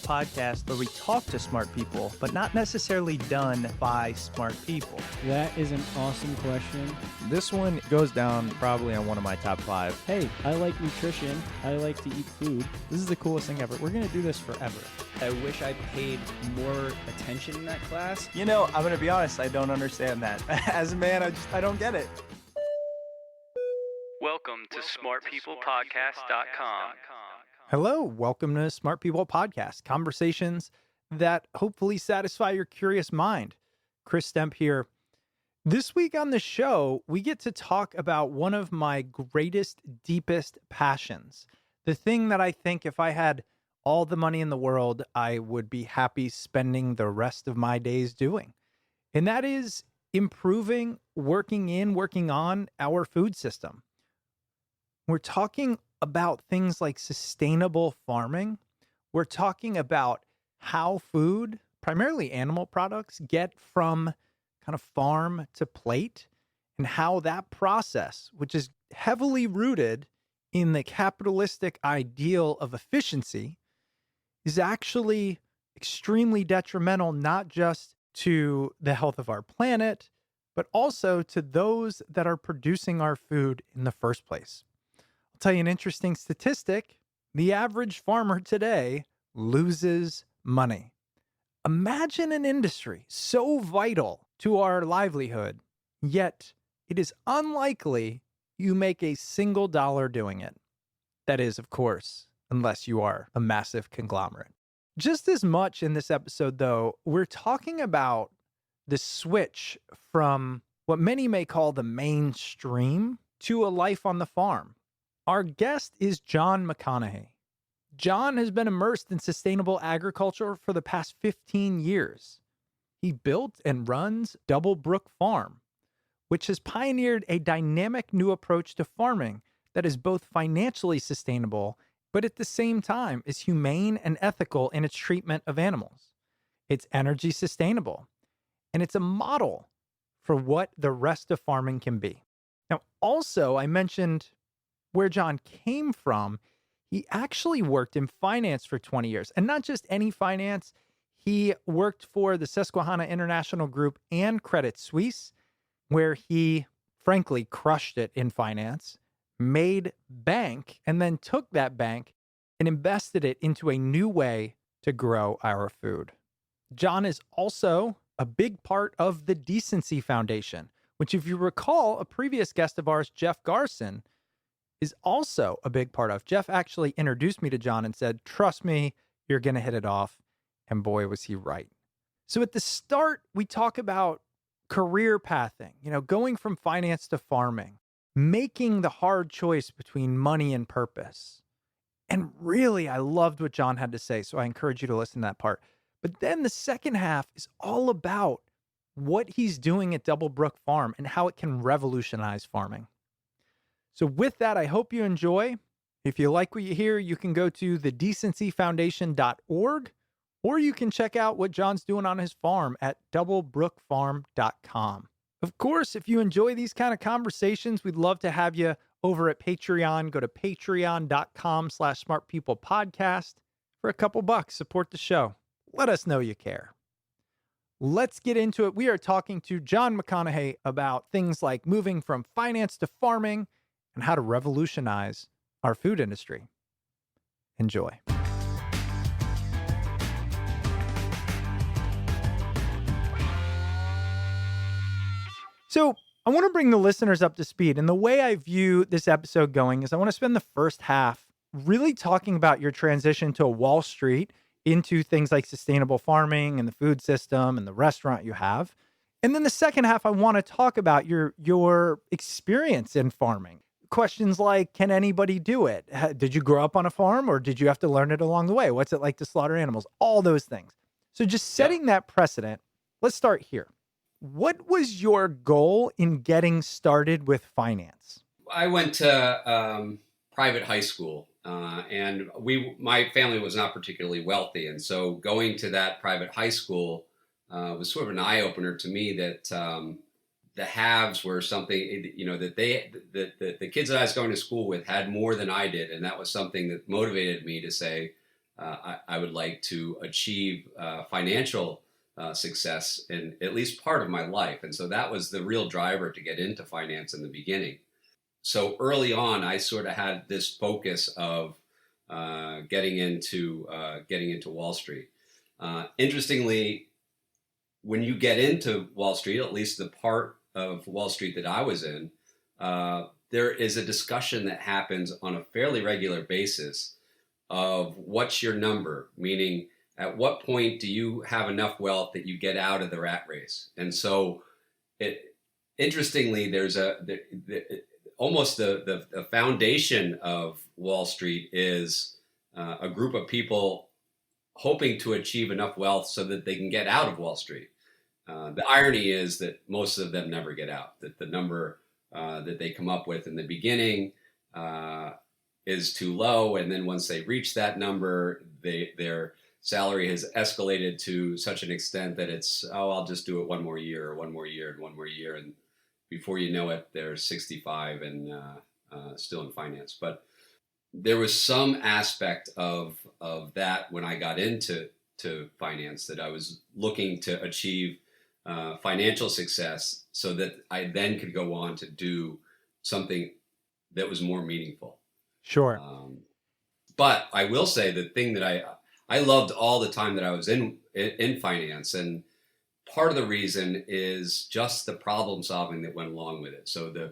podcast where we talk to smart people, but not necessarily done by smart people. That is an awesome question. This one goes down probably on one of my top 5. Hey, I like nutrition. I like to eat food. This is the coolest thing ever. We're going to do this forever. I wish I paid more attention in that class. You know, I'm going to be honest, I don't understand that. As a man, I don't get it. Welcome to smartpeoplepodcast.com. Hello, welcome to Smart People Podcast, conversations that hopefully satisfy your curious mind. Chris Stemp here. This week on the show, we get to talk about one of my greatest, deepest passions. The thing that I think if I had all the money in the world, I would be happy spending the rest of my days doing. And that is improving, working on our food system. We're talking about things like sustainable farming. We're talking about how food, primarily animal products, get from kind of farm to plate, and how that process, which is heavily rooted in the capitalistic ideal of efficiency, is actually extremely detrimental, not just to the health of our planet, but also to those that are producing our food in the first place. I'll tell you an interesting statistic. The average farmer today loses money. Imagine an industry so vital to our livelihood, yet it is unlikely you make a single dollar doing it. That is, of course, unless you are a massive conglomerate. Just as much in this episode, though, we're talking about the switch from what many may call the mainstream to a life on the farm. Our guest is Jon McConaughy. Jon has been immersed in sustainable agriculture for the past 15 years. He built and runs Double Brook Farm, which has pioneered a dynamic new approach to farming that is both financially sustainable, but at the same time is humane and ethical in its treatment of animals. It's energy sustainable, and it's a model for what the rest of farming can be. Now, also, I mentioned where Jon came from. He actually worked in finance for 20 years, and not just any finance. He worked for the Susquehanna International Group and Credit Suisse, where he frankly crushed it in finance, made bank, and then took that bank and invested it into a new way to grow our food. Jon is also a big part of the Decency Foundation, which, if you recall, a previous guest of ours, Jeff Garson, is also a big part of. Jeff actually introduced me to Jon and said, trust me, you're going to hit it off. And boy, was he right. So at the start, we talk about career pathing, going from finance to farming, making the hard choice between money and purpose. And really, I loved what Jon had to say, so I encourage you to listen to that part. But then the second half is all about what he's doing at Double Brook Farm and how it can revolutionize farming. So with that, I hope you enjoy. If you like what you hear, you can go to thedecencyfoundation.org, or you can check out what Jon's doing on his farm at doublebrookfarm.com. Of course, if you enjoy these kind of conversations, we'd love to have you over at Patreon. Go to patreon.com/smartpeoplepodcast for a couple bucks. Support the show. Let us know you care. Let's get into it. We are talking to Jon McConaughy about things like moving from finance to farming and how to revolutionize our food industry. Enjoy. So I want to bring the listeners up to speed. And the way I view this episode going is I want to spend the first half really talking about your transition to Wall Street into things like sustainable farming and the food system and the restaurant you have. And then the second half, I want to talk about your experience in farming. Questions like, can anybody do it? Did you grow up on a farm or did you have to learn it along the way? What's it like to slaughter animals? All those things. So just setting that precedent, let's start here. What was your goal in getting started with finance? I went to private high school, and my family was not particularly wealthy. And so going to that private high school was sort of an eye-opener to me that the haves were something, that the kids that I was going to school with had more than I did. And that was something that motivated me to say, I would like to achieve financial success in at least part of my life. And so that was the real driver to get into finance in the beginning. So early on, I sort of had this focus of getting into Wall Street. Interestingly, when you get into Wall Street, at least the part of Wall Street that I was in, there is a discussion that happens on a fairly regular basis of what's your number, meaning at what point do you have enough wealth that you get out of the rat race? And so, interestingly, there's almost the foundation of Wall Street is a group of people hoping to achieve enough wealth so that they can get out of Wall Street. The irony is that most of them never get out, that the number that they come up with in the beginning is too low. And then once they reach that number, their salary has escalated to such an extent that it's, oh, I'll just do it one more year or one more year and one more year. And before you know it, they're 65 and still in finance. But there was some aspect of that when I got into finance, that I was looking to achieve financial success so that I then could go on to do something that was more meaningful. Sure. But I will say the thing that I loved all the time that I was in finance, and part of the reason is just the problem solving that went along with it. So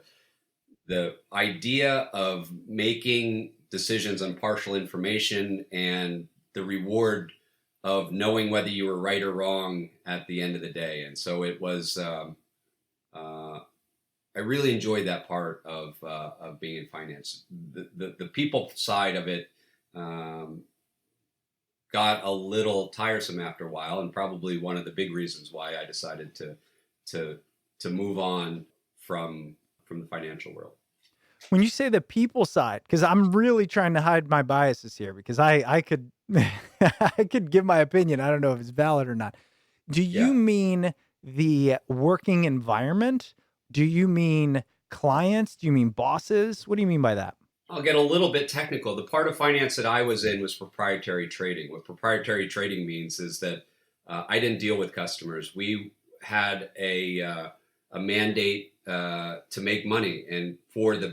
the idea of making decisions on partial information and the reward of knowing whether you were right or wrong at the end of the day. And so it was, I really enjoyed that part of being in finance. The people side of it got a little tiresome after a while, and probably one of the big reasons why I decided to move on from the financial world. When you say the people side, because I'm really trying to hide my biases here, because I could I could give my opinion. I don't know if it's valid or not. Do you mean the working environment? Do you mean clients? Do you mean bosses? What do you mean by that? I'll get a little bit technical. The part of finance that I was in was proprietary trading. What proprietary trading means is that I didn't deal with customers. We had a mandate to make money, and for the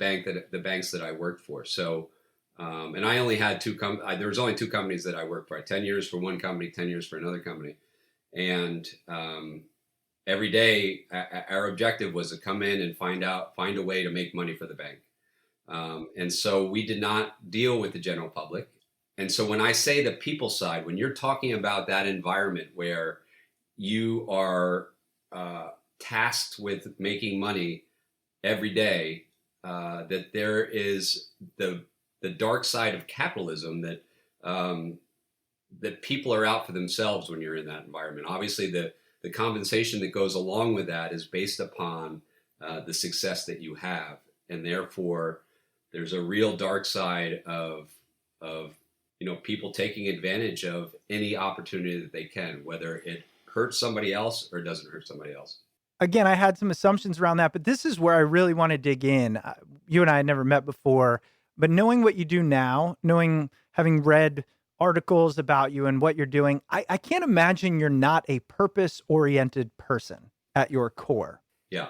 banks that I worked for. So, and I only had there was only two companies that I worked for. 10 years for one company, 10 years for another company, and every day our objective was to come in and find a way to make money for the bank. And so we did not deal with the general public. And so when I say the people side, when you're talking about that environment where you are tasked with making money every day, that there is the dark side of capitalism, that that people are out for themselves when you're in that environment. Obviously, the compensation that goes along with that is based upon the success that you have, and therefore there's a real dark side of people taking advantage of any opportunity that they can, whether it hurts somebody else or doesn't hurt somebody else. Again, I had some assumptions around that, but this is where I really want to dig in. You and I had never met before, but knowing what you do now, having read articles about you and what you're doing, I can't imagine you're not a purpose-oriented person at your core. Yeah.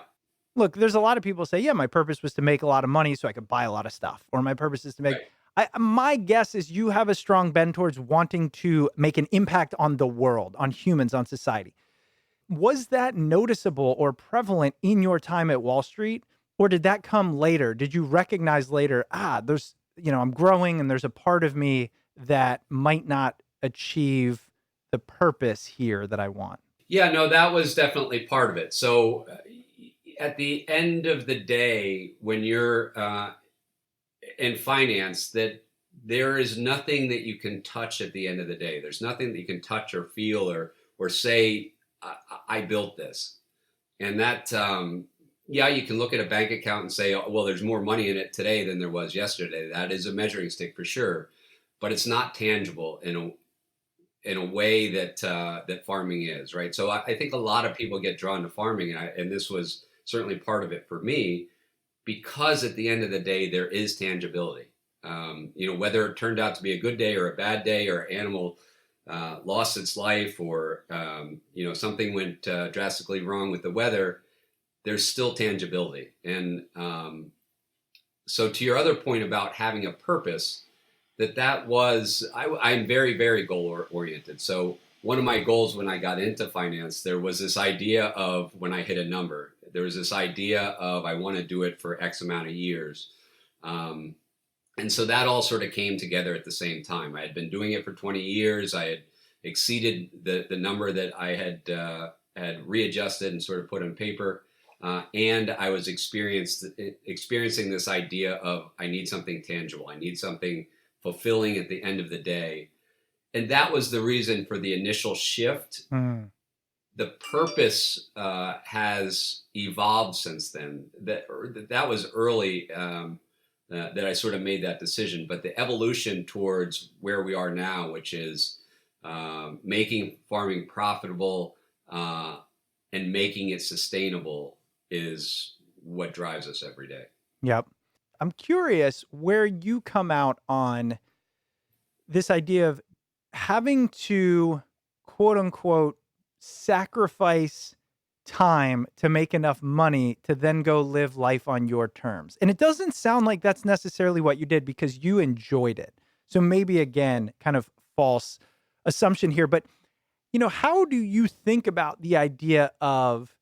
Look, there's a lot of people say, yeah, my purpose was to make a lot of money so I could buy a lot of stuff, or my purpose is to make... Right. My guess is you have a strong bend towards wanting to make an impact on the world, on humans, on society. Was that noticeable or prevalent in your time at Wall Street, or did that come later? Did you recognize later, there's, I'm growing and there's a part of me that might not achieve the purpose here that I want? Yeah, no, that was definitely part of it. So at the end of the day, when you're in finance, that there is nothing that you can touch at the end of the day. There's nothing that you can touch or feel or say, I built this. And that, you can look at a bank account and say, oh, well, there's more money in it today than there was yesterday. That is a measuring stick for sure, but it's not tangible in a way that farming is, right? So I think a lot of people get drawn to farming, and this was certainly part of it for me, because at the end of the day, there is tangibility. Whether it turned out to be a good day or a bad day, or animal lost its life, or something went drastically wrong with the weather, there's still tangibility. And so to your other point about having a purpose, I'm very, very goal oriented. So one of my goals when I got into finance, there was this idea of, when I hit a number, there was this idea of, I want to do it for X amount of years. And so that all sort of came together at the same time. I had been doing it for 20 years. I had exceeded the number that I had readjusted and sort of put on paper. And I was experiencing this idea of, I need something tangible. I need something fulfilling at the end of the day. And that was the reason for the initial shift. The purpose has evolved since then. That was early that I sort of made that decision. But the evolution towards where we are now, which is making farming profitable and making it sustainable, is what drives us every day. Yep. I'm curious where you come out on this idea of having to, quote unquote, sacrifice time to make enough money to then go live life on your terms. And it doesn't sound like that's necessarily what you did, because you enjoyed it. So maybe, again, kind of false assumption here, but how do you think about the idea of,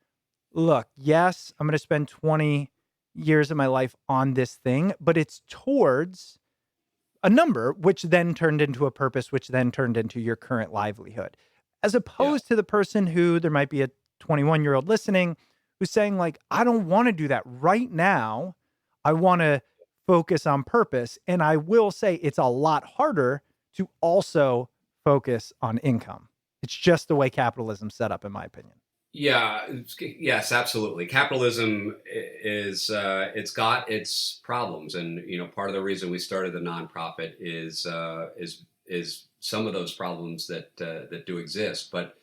look, yes, I'm going to spend 20 years of my life on this thing, but it's towards a number, which then turned into a purpose, which then turned into your current livelihood, as opposed to the person who, there might be a 21-year-old listening who's saying, like, I don't want to do that right now. I want to focus on purpose. And I will say it's a lot harder to also focus on income. It's just the way capitalism's set up, in my opinion. Yeah, yes, absolutely. Capitalism is it's got its problems, and part of the reason we started the nonprofit is some of those problems that do exist. But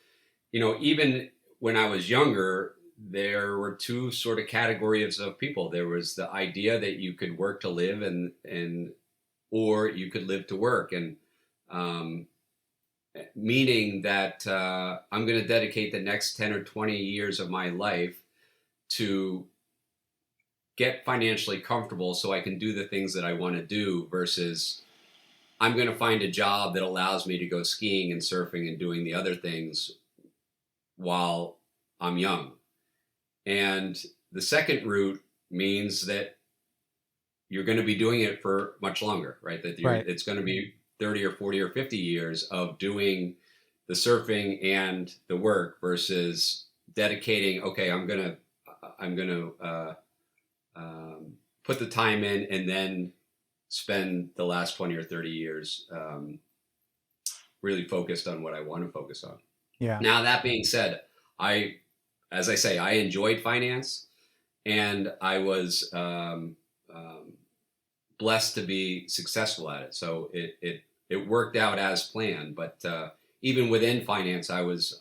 even when I was younger, there were two sort of categories of people. There was the idea that you could work to live, and or you could live to work, and meaning that I'm going to dedicate the next 10 or 20 years of my life to get financially comfortable so I can do the things that I want to do, versus I'm going to find a job that allows me to go skiing and surfing and doing the other things while I'm young. And the second route means that you're going to be doing it for much longer, right? It's going to be 30 or 40 or 50 years of doing the surfing and the work, versus dedicating, okay, I'm going to put the time in and then spend the last 20 or 30 years really focused on what I want to focus on. Yeah. Now, that being said, as I say, I enjoyed finance, and I was blessed to be successful at it. So it worked out as planned. But even within finance, I was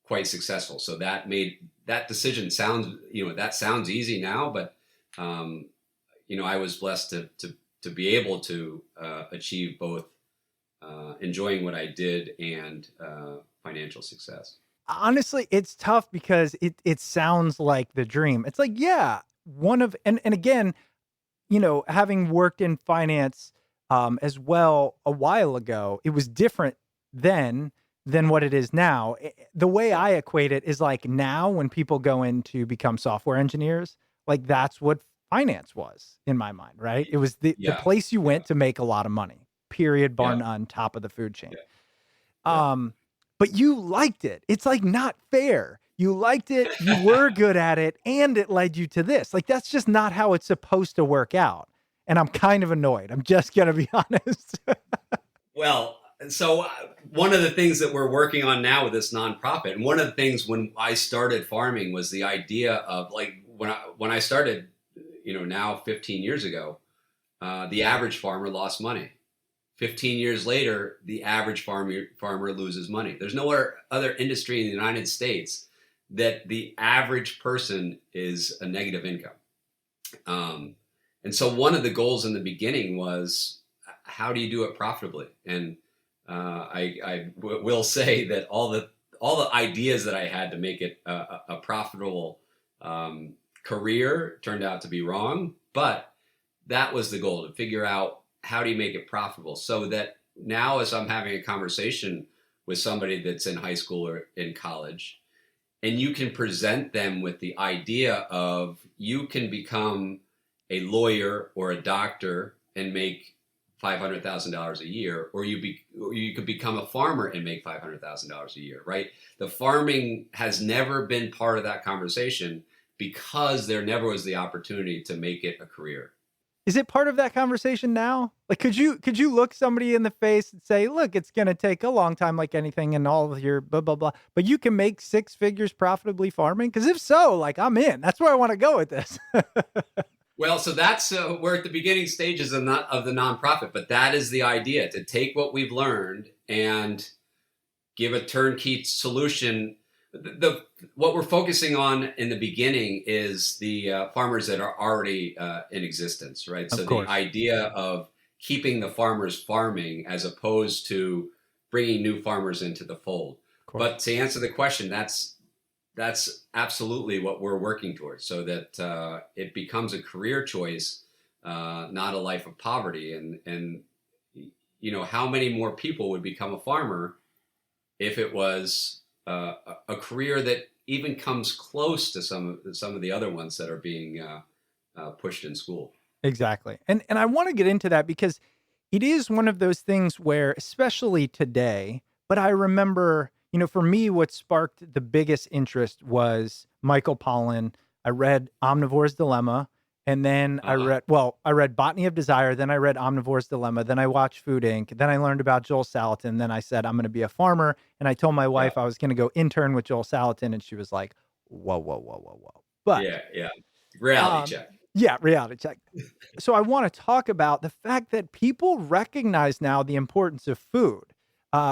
quite successful. So that made that decision sounds easy now, but I was blessed to be able to achieve both enjoying what I did and financial success. Honestly, it's tough because it sounds like the dream. It's like, yeah, and again, having worked in finance as well a while ago, it was different then than what it is now. The way I equate it is like, now when people go in to become software engineers, like, that's what finance was in my mind, right? It was the place you went to make a lot of money, period, bar none, top of the food chain. But you liked it. It's like not fair. You liked it, you were good at it, and it led you to this. Like, that's just not how it's supposed to work out. And I'm kind of annoyed. I'm just going to be honest. Well, so one of the things that we're working on now with this nonprofit, and one of the things when I started farming, was the idea of, like, when I started, now 15 years ago, the average farmer lost money. 15 years later, the average farmer loses money. There's no other industry in the United States that the average person is a negative income. And so one of the goals in the beginning was, how do you do it profitably? And will say that all the ideas that I had to make it a profitable career turned out to be wrong. But that was the goal, to figure out how do you make it profitable, so that now as I'm having a conversation with somebody that's in high school or in college, and you can present them with the idea of, you can become a lawyer or a doctor and make $500,000 a year, or you could become a farmer and make $500,000 a year, right? The farming has never been part of that conversation because there never was the opportunity to make it a career. Is it part of that conversation now? Like, could you look somebody in the face and say, look, it's going to take a long time, like anything, and all of your blah, blah, blah, but you can make six figures profitably farming? Because if so, like, I'm in. That's where I want to go with this. Well, so that's we're at the beginning stages of the nonprofit, but that is the idea, to take what we've learned and give a turnkey solution. What we're focusing on in the beginning is the farmers that are already in existence, right? Of So course. the idea of keeping the farmers farming as opposed to bringing new farmers into the fold. Of course. But to answer the question, that's absolutely what we're working towards, so that it becomes a career choice, not a life of poverty. And you know, how many more people would become a farmer if it was a career that even comes close to some of the other ones that are being pushed in school? Exactly. And I want to get into that because it is one of those things where, especially today, but I remember, you know, for me, what sparked the biggest interest was Michael Pollan. I read Omnivore's Dilemma, and then I read Botany of Desire, then I read Omnivore's Dilemma, then I watched Food Inc., then I learned about Joel Salatin, then I said, I'm going to be a farmer, and I told my wife I was going to go intern with Joel Salatin, and she was like, whoa, whoa, whoa, whoa, whoa. But yeah, reality check. Yeah, reality check. So I want to talk about the fact that people recognize now the importance of food.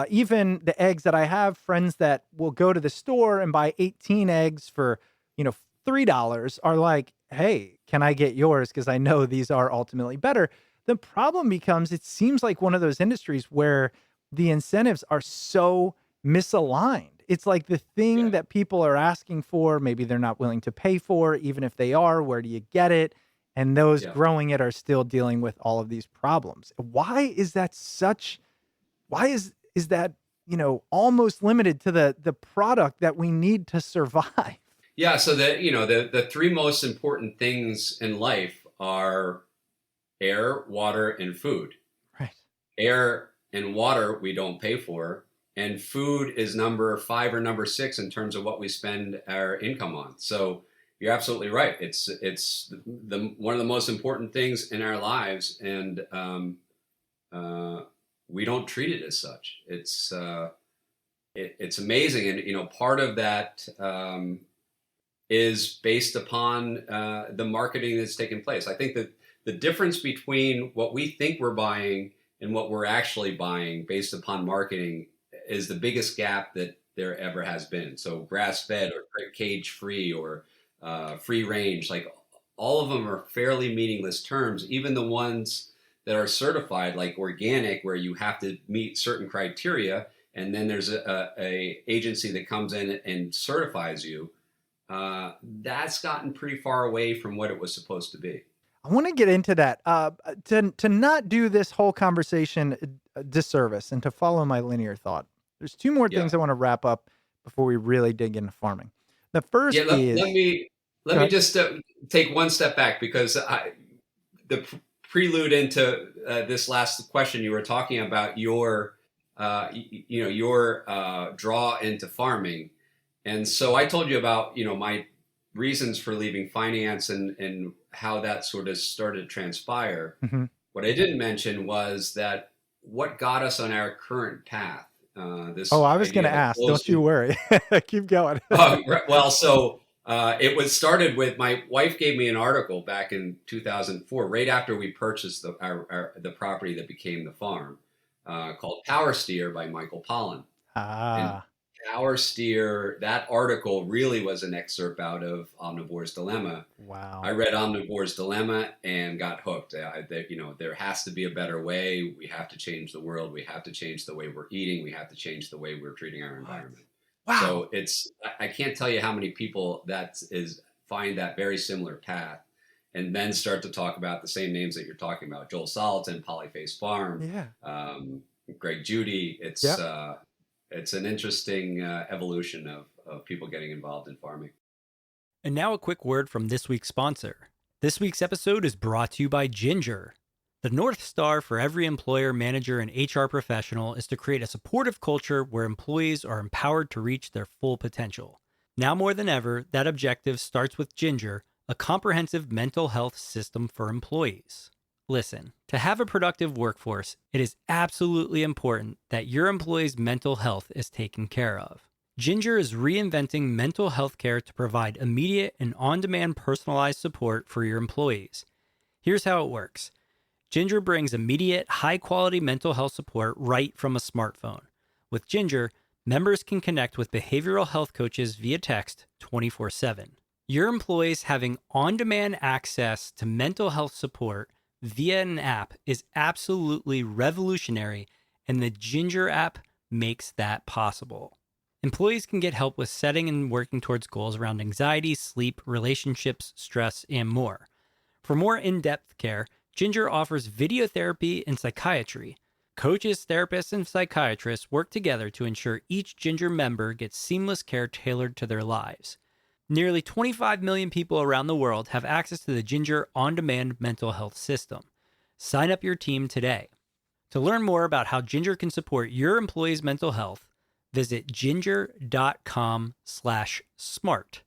Even the eggs that I have, friends that will go to the store and buy 18 eggs for, you know, $3 are like, hey, can I get yours? Because I know these are ultimately better. The problem becomes, it seems like one of those industries where the incentives are so misaligned. It's like the thing that people are asking for, maybe they're not willing to pay for. Even if they are, where do you get it? And those growing it are still dealing with all of these problems. Why is that is that, you know, almost limited to the product that we need to survive? Yeah, so the three most important things in life are air, water, and food. Right. Air and water we don't pay for, and food is number 5 or number 6 in terms of what we spend our income on. So you're absolutely right. It's one of the most important things in our lives, and we don't treat it as such. It's amazing, and you know, part of that is based upon the marketing that's taken place. I think that the difference between what we think we're buying and what we're actually buying based upon marketing is the biggest gap that there ever has been. So grass-fed or cage-free or free range, like all of them are fairly meaningless terms. Even the ones that are certified, like organic, where you have to meet certain criteria, and then there's a agency that comes in and certifies you. That's gotten pretty far away from what it was supposed to be. I want to get into that. To not do this whole conversation a disservice and to follow my linear thought, there's two more things I want to wrap up before we really dig into farming. The first is... Let me just take one step back, because the prelude into this last question, you were talking about your draw into farming. And so I told you about, you know, my reasons for leaving finance and how that sort of started to transpire. Mm-hmm. What I didn't mention was that what got us on our current path. I was going to ask, don't you worry. Keep going. Well, so it was started with, my wife gave me an article back in 2004, right after we purchased the property that became the farm, called Power Steer by Michael Pollan. Ah. And our steer, that article really was an excerpt out of Omnivore's Dilemma. Wow. I read Omnivore's Dilemma and got hooked. There has to be a better way. We have to change the world. We have to change the way we're eating. We have to change the way we're treating our environment. Wow. So I can't tell you how many people find that very similar path and then start to talk about the same names that you're talking about. Joel Salatin, Polyface Farm, Greg Judy. It's an interesting evolution of people getting involved in farming. And now a quick word from this week's sponsor. This week's episode is brought to you by Ginger. The North Star for every employer, manager, and HR professional is to create a supportive culture where employees are empowered to reach their full potential. Now more than ever, that objective starts with Ginger, a comprehensive mental health system for employees. Listen, to have a productive workforce, it is absolutely important that your employees' mental health is taken care of. Ginger is reinventing mental health care to provide immediate and on-demand personalized support for your employees. Here's how it works. Ginger brings immediate, high-quality mental health support right from a smartphone. With Ginger, members can connect with behavioral health coaches via text 24/7. Your employees having on-demand access to mental health support via an app is absolutely revolutionary, and the Ginger app makes that possible. Employees can get help with setting and working towards goals around anxiety, sleep, relationships, stress, and more. For more in-depth care, Ginger offers video therapy and psychiatry. Coaches, therapists, and psychiatrists work together to ensure each Ginger member gets seamless care tailored to their lives. Nearly 25 million people around the world have access to the Ginger on-demand mental health system. Sign up your team today. To learn more about how Ginger can support your employees' mental health, visit ginger.com/smart.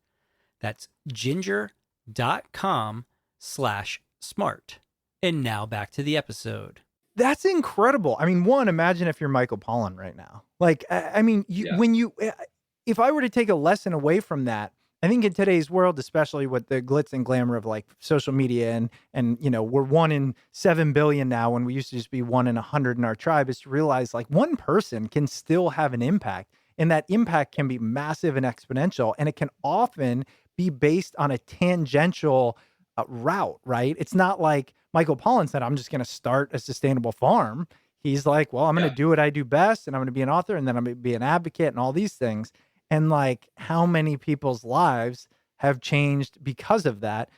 That's ginger.com/smart. And now back to the episode. That's incredible. I mean, one, imagine if you're Michael Pollan right now. Like, if I were to take a lesson away from that, I think in today's world, especially with the glitz and glamour of like social media and we're 1 in 7 billion now when we used to just be 1 in 100 in our tribe, is to realize like one person can still have an impact, and that impact can be massive and exponential, and it can often be based on a tangential route, right? It's not like Michael Pollan said, I'm just going to start a sustainable farm. He's like, well, I'm going to do what I do best, and I'm going to be an author, and then I'm going to be an advocate and all these things. And like, how many people's lives have changed because of that?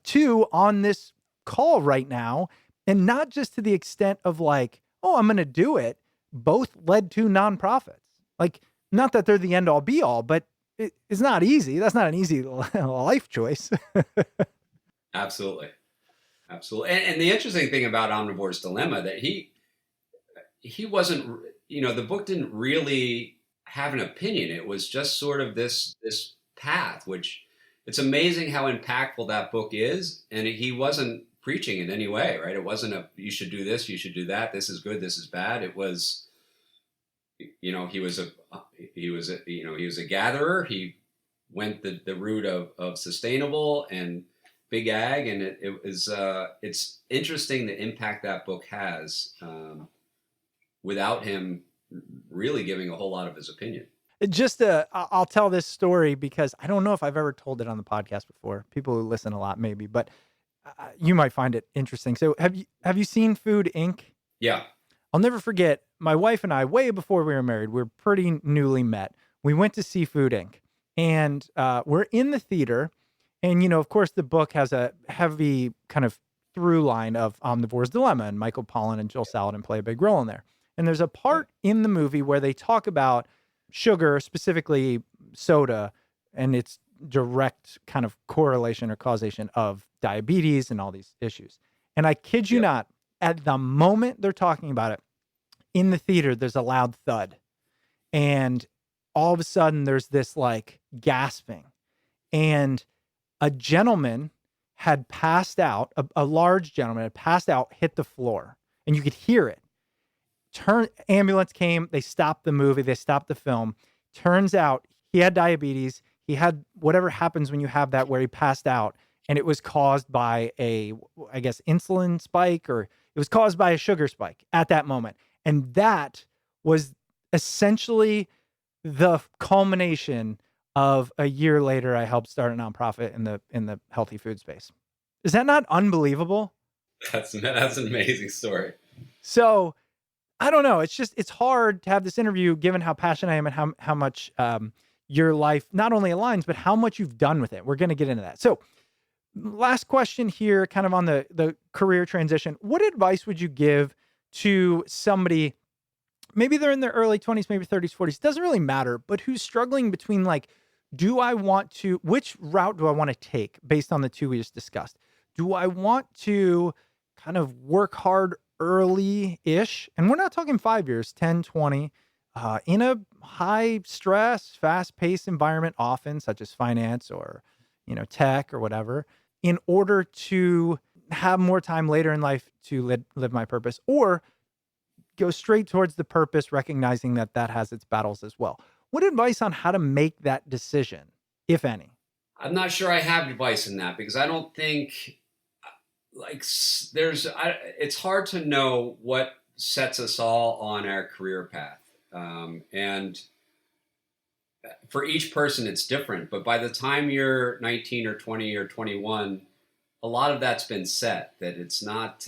Two, on this call right now, and not just to the extent of like, oh, I'm going to do it. Both led to nonprofits. Like, not that they're the end all be all, but it's not easy. That's not an easy life choice. Absolutely. And the interesting thing about Omnivore's Dilemma, that he wasn't, the book didn't really have an opinion. It was just sort of this path, which it's amazing how impactful that book is. And he wasn't preaching in any way, right? It wasn't you should do this, you should do that. This is good, this is bad. It was, he was a gatherer. He went the route of sustainable and big ag. And it's interesting the impact that book has without him really giving a whole lot of his opinion. I'll tell this story because I don't know if I've ever told it on the podcast before. People who listen a lot, maybe, but you might find it interesting. So have you seen Food Inc.? Yeah. I'll never forget, my wife and I, way before we were married, we were pretty newly met. We went to see Food Inc. And we're in the theater. And, of course, the book has a heavy kind of through line of Omnivore's Dilemma, and Michael Pollan and Joel Salatin play a big role in there. And there's a part in the movie where they talk about sugar, specifically soda, and its direct kind of correlation or causation of diabetes and all these issues. And I kid you not, at the moment they're talking about it, in the theater, there's a loud thud. And all of a sudden there's this like gasping. And a gentleman had passed out, a large gentleman had passed out, hit the floor, and you could hear it. Ambulance came, they stopped the movie, they stopped the film. Turns out he had diabetes. He had whatever happens when you have that, where he passed out, and it was caused by insulin spike, or it was caused by a sugar spike at that moment. And that was essentially the culmination of a year later, I helped start a nonprofit in the healthy food space. Is that not unbelievable? That's an amazing story. So I don't know. It's hard to have this interview given how passionate I am and how much your life not only aligns, but how much you've done with it. We're going to get into that. So last question here, kind of on the career transition. What advice would you give to somebody, maybe they're in their early 20s, maybe 30s, 40s, doesn't really matter, but who's struggling between like, which route do I want to take based on the two we just discussed? Do I want to kind of work hard early-ish? And we're not talking 5 years, 10, 20, in a high stress, fast paced environment, often such as finance or, tech or whatever, in order to have more time later in life to live my purpose, or go straight towards the purpose, recognizing that that has its battles as well. What advice on how to make that decision, if any? I'm not sure I have advice in that because I don't think like it's hard to know what sets us all on our career path. And for each person, it's different. But by the time you're 19 or 20 or 21, a lot of that's been set. That it's not.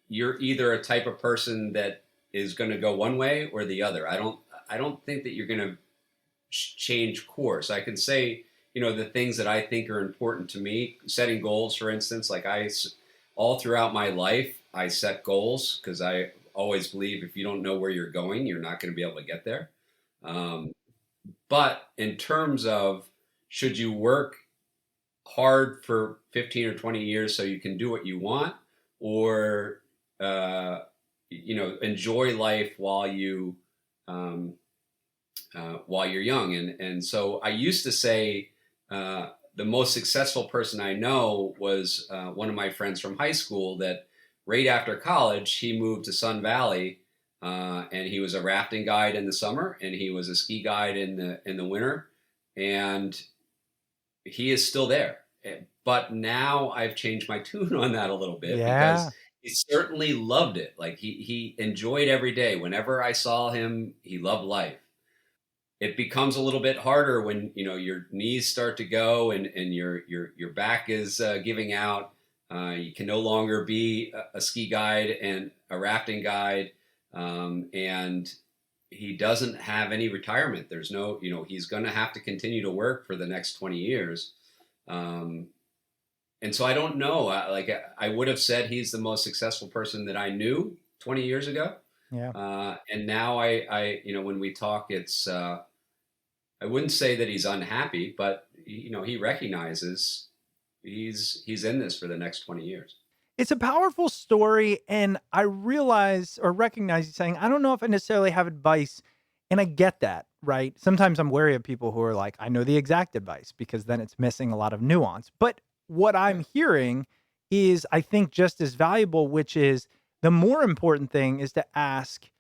You're either a type of person that is going to go one way or the other. I don't think that you're going to change course. I can say, the things that I think are important to me, setting goals, for instance, like all throughout my life, I set goals because I always believe if you don't know where you're going, you're not going to be able to get there. But in terms of should you work hard for 15 or 20 years so you can do what you want, or enjoy life while you're young. And so I used to say the most successful person I know was one of my friends from high school that right after college, he moved to Sun Valley and he was a rafting guide in the summer and he was a ski guide in the winter. And he is still there. But now I've changed my tune on that a little bit Yeah. because he certainly loved it. Like he enjoyed every day. Whenever I saw him, he loved life. It becomes a little bit harder when your knees start to go and your back is giving out. You can no longer be a ski guide and a rafting guide, and he doesn't have any retirement. There's no, he's going to have to continue to work for the next 20 years. And so I don't know. I would have said he's the most successful person that I knew 20 years ago. Yeah. And now when we talk, it's I wouldn't say that he's unhappy, but he recognizes he's in this for the next 20 years. It's a powerful story. And I realize or recognize you saying, I don't know if I necessarily have advice. And I get that, right? Sometimes I'm wary of people who are like, I know the exact advice because then it's missing a lot of nuance. But what I'm hearing is, I think, just as valuable, which is the more important thing is to ask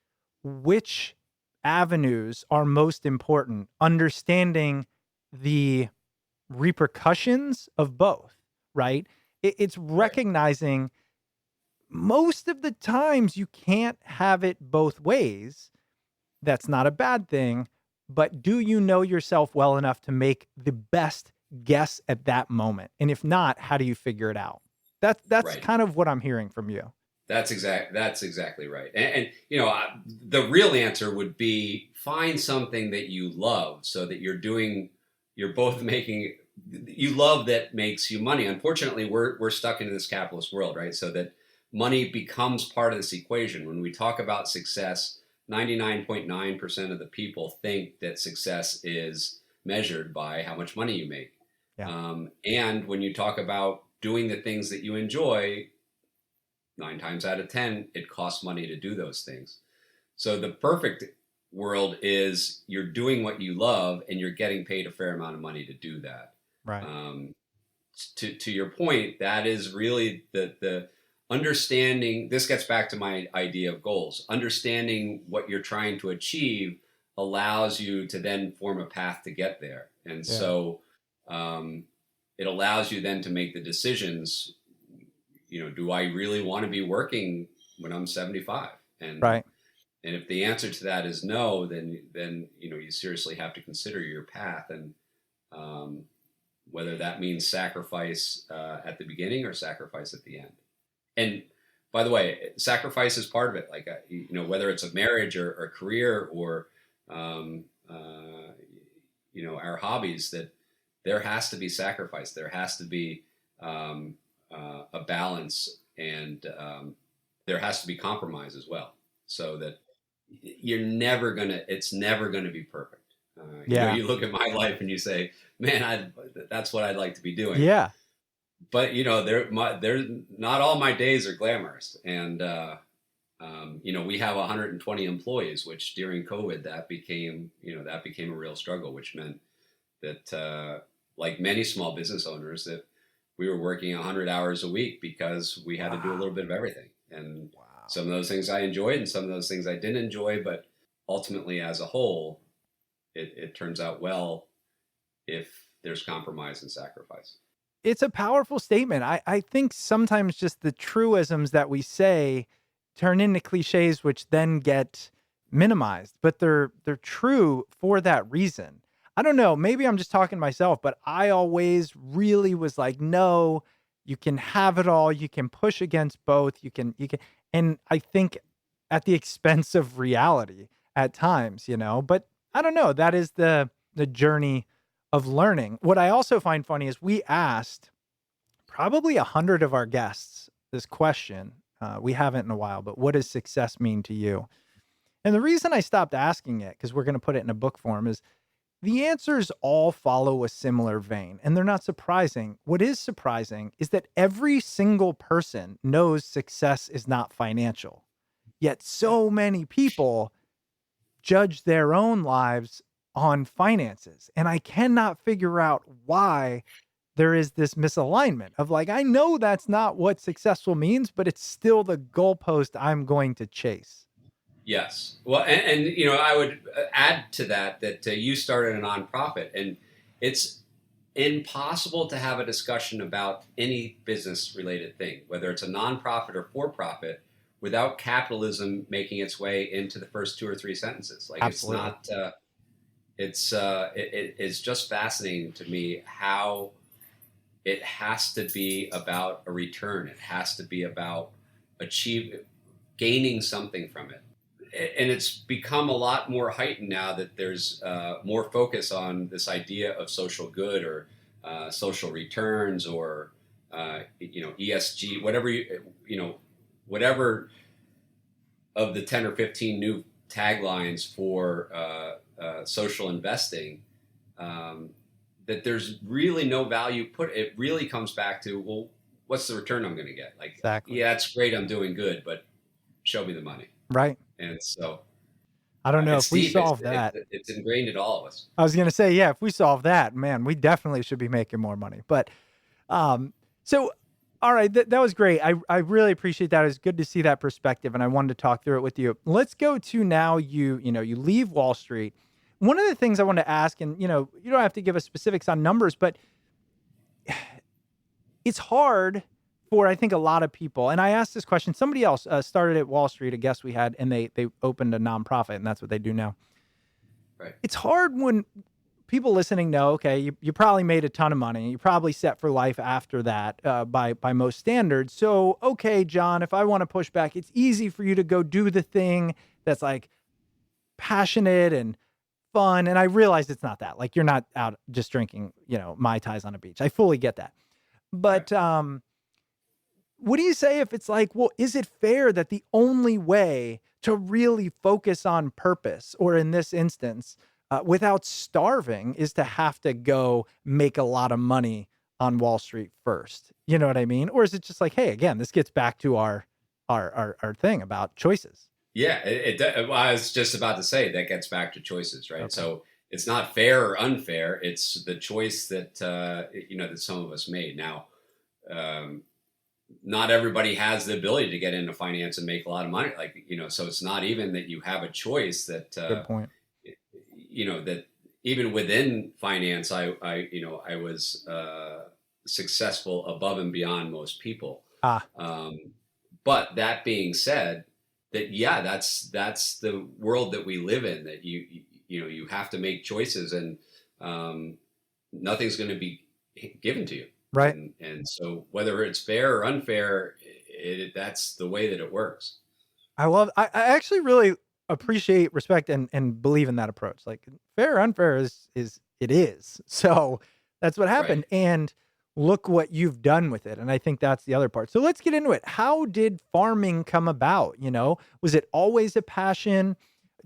which avenues are most important, understanding the repercussions of both, right? It's recognizing most of the times you can't have it both ways. That's not a bad thing, but do you know yourself well enough to make the best guess at that moment? And if not, how do you figure it out? That's Right. kind of what I'm hearing from you. That's exactly right. And the real answer would be find something that you love so that you're both making, you love that makes you money. Unfortunately, we're stuck into this capitalist world, right? So that money becomes part of this equation. When we talk about success, 99.9% of the people think that success is measured by how much money you make. Yeah. And when you talk about doing the things that you enjoy, 9 times out of 10, it costs money to do those things. So the perfect world is you're doing what you love and you're getting paid a fair amount of money to do that. Right. To your point, that is really the understanding. This gets back to my idea of goals. Understanding what you're trying to achieve allows you to then form a path to get there. And so it allows you then to make the decisions. Do I really want to be working when I'm 75? And right. And if the answer to that is no, then you seriously have to consider your path, and whether that means sacrifice at the beginning or sacrifice at the end. And by the way, sacrifice is part of it. Like whether it's a marriage or career or our hobbies, that there has to be sacrifice. There has to be a balance, and there has to be compromise as well, so that it's never gonna be perfect. Yeah. You look at my life and you say, man, that's what I'd like to be doing. Yeah. But they're not all my days are glamorous, and we have 120 employees, which during COVID that became a real struggle, which meant that like many small business owners, that we were working 100 hours a week because we had to do a little bit of everything. And some of those things I enjoyed and some of those things I didn't enjoy, but ultimately as a whole, it turns out well if there's compromise and sacrifice. It's a powerful statement. I think sometimes just the truisms that we say turn into cliches, which then get minimized, but they're true for that reason. I don't know, maybe I'm just talking to myself, but I always really was like, no, you can have it all. You can push against both. You can, and I think at the expense of reality at times, but I don't know. That is the journey of learning. What I also find funny is we asked probably 100 of our guests this question. We haven't in a while, but what does success mean to you? And the reason I stopped asking it, because we're going to put it in a book form, is the answers all follow a similar vein, and they're not surprising. What is surprising is that every single person knows success is not financial, yet so many people judge their own lives on finances. And I cannot figure out why there is this misalignment of like, I know that's not what successful means, but it's still the goalpost I'm going to chase. Yes. Well, and I would add to that you started a nonprofit, and it's impossible to have a discussion about any business related thing, whether it's a nonprofit or for profit, without capitalism making its way into the first 2 or 3 sentences. Like Absolutely. It's not, it's just fascinating to me how it has to be about a return. It has to be about gaining something from it. And it's become a lot more heightened now that there's more focus on this idea of social good or social returns or ESG, whatever of the 10 or 15 new taglines for social investing. That there's really no value put. It really comes back to, well, what's the return I'm going to get? Like, Exactly. yeah, it's great, I'm doing good, but show me the money. Right. And so I don't know it's if we deep. solve that. It's ingrained in all of us. I was going to say, yeah, if we solve that, man, we definitely should be making more money. But so, all right, that was great. I really appreciate that. It's good to see that perspective, and I wanted to talk through it with you. Let's go to now. You leave Wall Street. One of the things I want to ask, and you don't have to give us specifics on numbers, but it's hard for, I think, a lot of people. And I asked this question. Somebody else started at Wall Street, a guest we had, and they opened a nonprofit, and that's what they do now. Right. It's hard when people listening know, okay, you probably made a ton of money. You're probably set for life after that by most standards. So, okay, Jon, if I want to push back, it's easy for you to go do the thing that's like passionate and fun. And I realize it's not that. Like, you're not out just drinking, Mai Tais on a beach. I fully get that. But right. What do you say if it's like, well, is it fair that the only way to really focus on purpose, or in this instance, without starving, is to have to go make a lot of money on Wall Street first? You know what I mean? Or is it just like, hey, again, this gets back to our thing about choices? Yeah, well, I was just about to say that gets back to choices, right? Okay. So it's not fair or unfair. It's the choice that that some of us made. Now, not everybody has the ability to get into finance and make a lot of money. Like, so it's not even that you have a choice that, good point. That even within finance, I was successful above and beyond most people. But that being said, yeah, that's the world that we live in, that you have to make choices, and nothing's going to be given to you. Right. And so whether it's fair or unfair, that's the way that it works. I actually really appreciate, respect, and believe in that approach. Like fair or unfair is it is. So that's what Right. happened. And look what you've done with it. And I think that's the other part. So let's get into it. How did farming come about? Was it always a passion?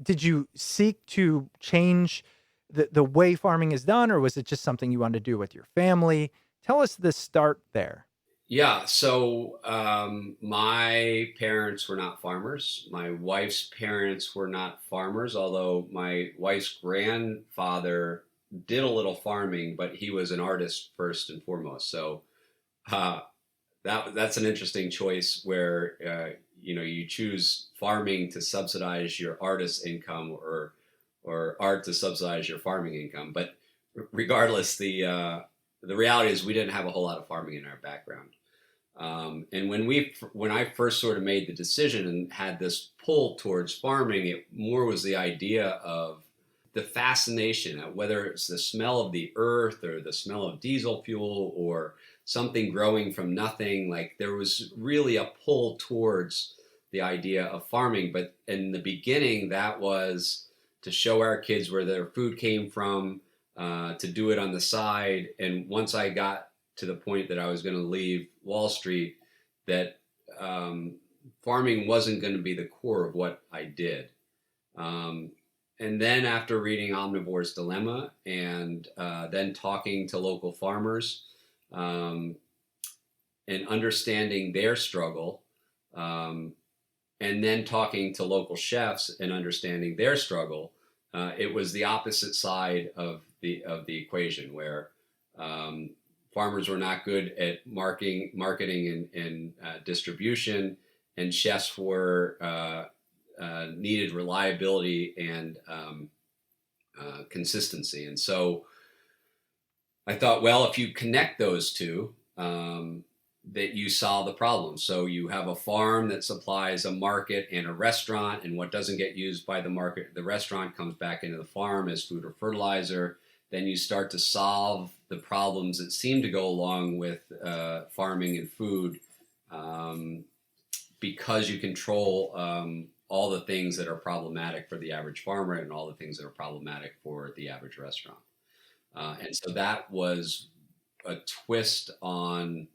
Did you seek to change the way farming is done, or was it just something you wanted to do with your family? Tell us the start there. Yeah. So my parents were not farmers. My wife's parents were not farmers, although my wife's grandfather did a little farming, but he was an artist first and foremost. So uh, that's an interesting choice where you choose farming to subsidize your artist's income, or art to subsidize your farming income. But regardless, the reality is we didn't have a whole lot of farming in our background. And when I first sort of made the decision and had this pull towards farming, it more was the idea of the fascination of whether it's the smell of the earth or the smell of diesel fuel or something growing from nothing. Like there was really a pull towards the idea of farming. But in the beginning, that was to show our kids where their food came from, to do it on the side. And once I got to the point that I was going to leave Wall Street, that farming wasn't going to be the core of what I did. And then after reading Omnivore's Dilemma, and then talking to local farmers, and understanding their struggle, and then talking to local chefs and understanding their struggle, it was the opposite side of the equation, where farmers were not good at marketing and distribution, and chefs needed reliability and consistency. And so I thought, well, if you connect those two, that you solve the problem. So you have a farm that supplies a market and a restaurant, and what doesn't get used by the restaurant comes back into the farm as food or fertilizer. Then you start to solve the problems that seem to go along with farming and food, because you control all the things that are problematic for the average farmer and all the things that are problematic for the average restaurant. And so that was a twist on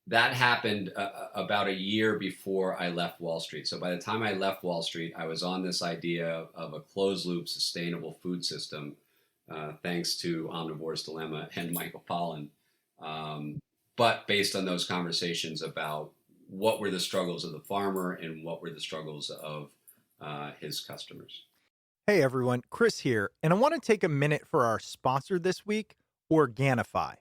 that. Happened about a year before I left Wall Street. So by the time I left Wall Street, I was on this idea of a closed loop sustainable food system, thanks to Omnivore's Dilemma and Michael Pollan. But based on those conversations about what were the struggles of the farmer and what were the struggles of his customers. Hey everyone, Chris here, and I want to take a minute for our sponsor this week, Organifi.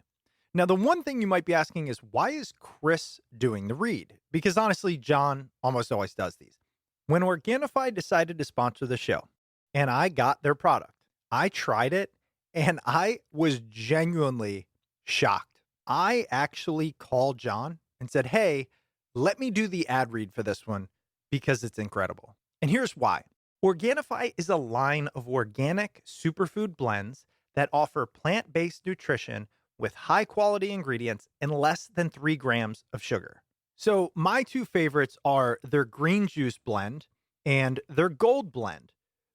Now, the one thing you might be asking is, why is Chris doing the read? Because honestly, John almost always does these. When Organifi decided to sponsor the show, and I got their product, I tried it, and I was genuinely shocked. I actually called John and said, hey, let me do the ad read for this one because it's incredible. And here's why. Organifi is a line of organic superfood blends that offer plant-based nutrition with high-quality ingredients and less than 3 grams of sugar. So my two favorites are their green juice blend and their gold blend.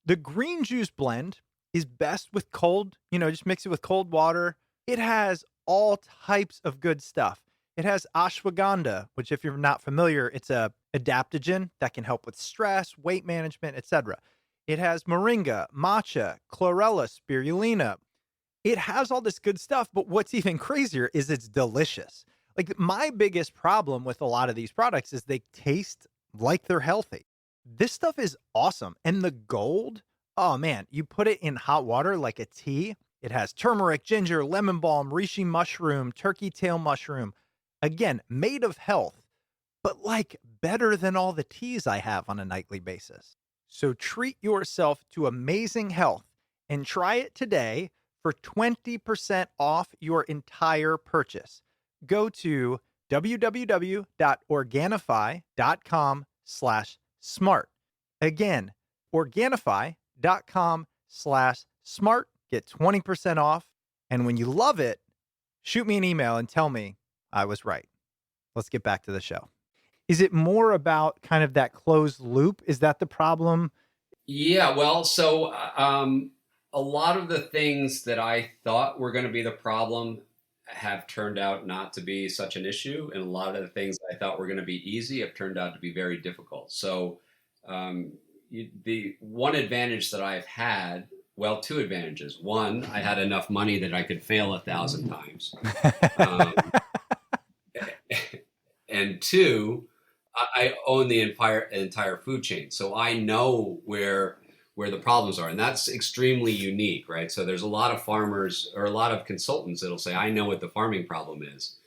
The green juice blend is best with cold, just mix it with cold water. It has all types of good stuff. It has ashwagandha, which if you're not familiar, it's a adaptogen that can help with stress, weight management, etc. It has moringa, matcha, chlorella, spirulina. It has all this good stuff, but what's even crazier is it's delicious. Like my biggest problem with a lot of these products is they taste like they're healthy. This stuff is awesome. And the gold, oh man, you put it in hot water like a tea. It has turmeric, ginger, lemon balm, reishi mushroom, turkey tail mushroom. Again, made of health, but like better than all the teas I have on a nightly basis. So treat yourself to amazing health and try it today for 20% off your entire purchase. Go to www.organifi.com/ smart. Again, Organifi.com/smart. Get 20% off. And when you love it, shoot me an email and tell me I was right. Let's get back to the show. Is it more about kind of that closed loop? Is that the problem? Yeah, well, so a lot of the things that I thought were going to be the problem have turned out not to be such an issue, and a lot of the things I thought were going to be easy have turned out to be very difficult. So the one advantage that I've had, well, two advantages. One, I had enough money that I could fail 1,000 times. Um, and two, I own the entire food chain, so I know where the problems are, and that's extremely unique, right? So there's a lot of farmers or a lot of consultants that'll say, "I know what the farming problem is,"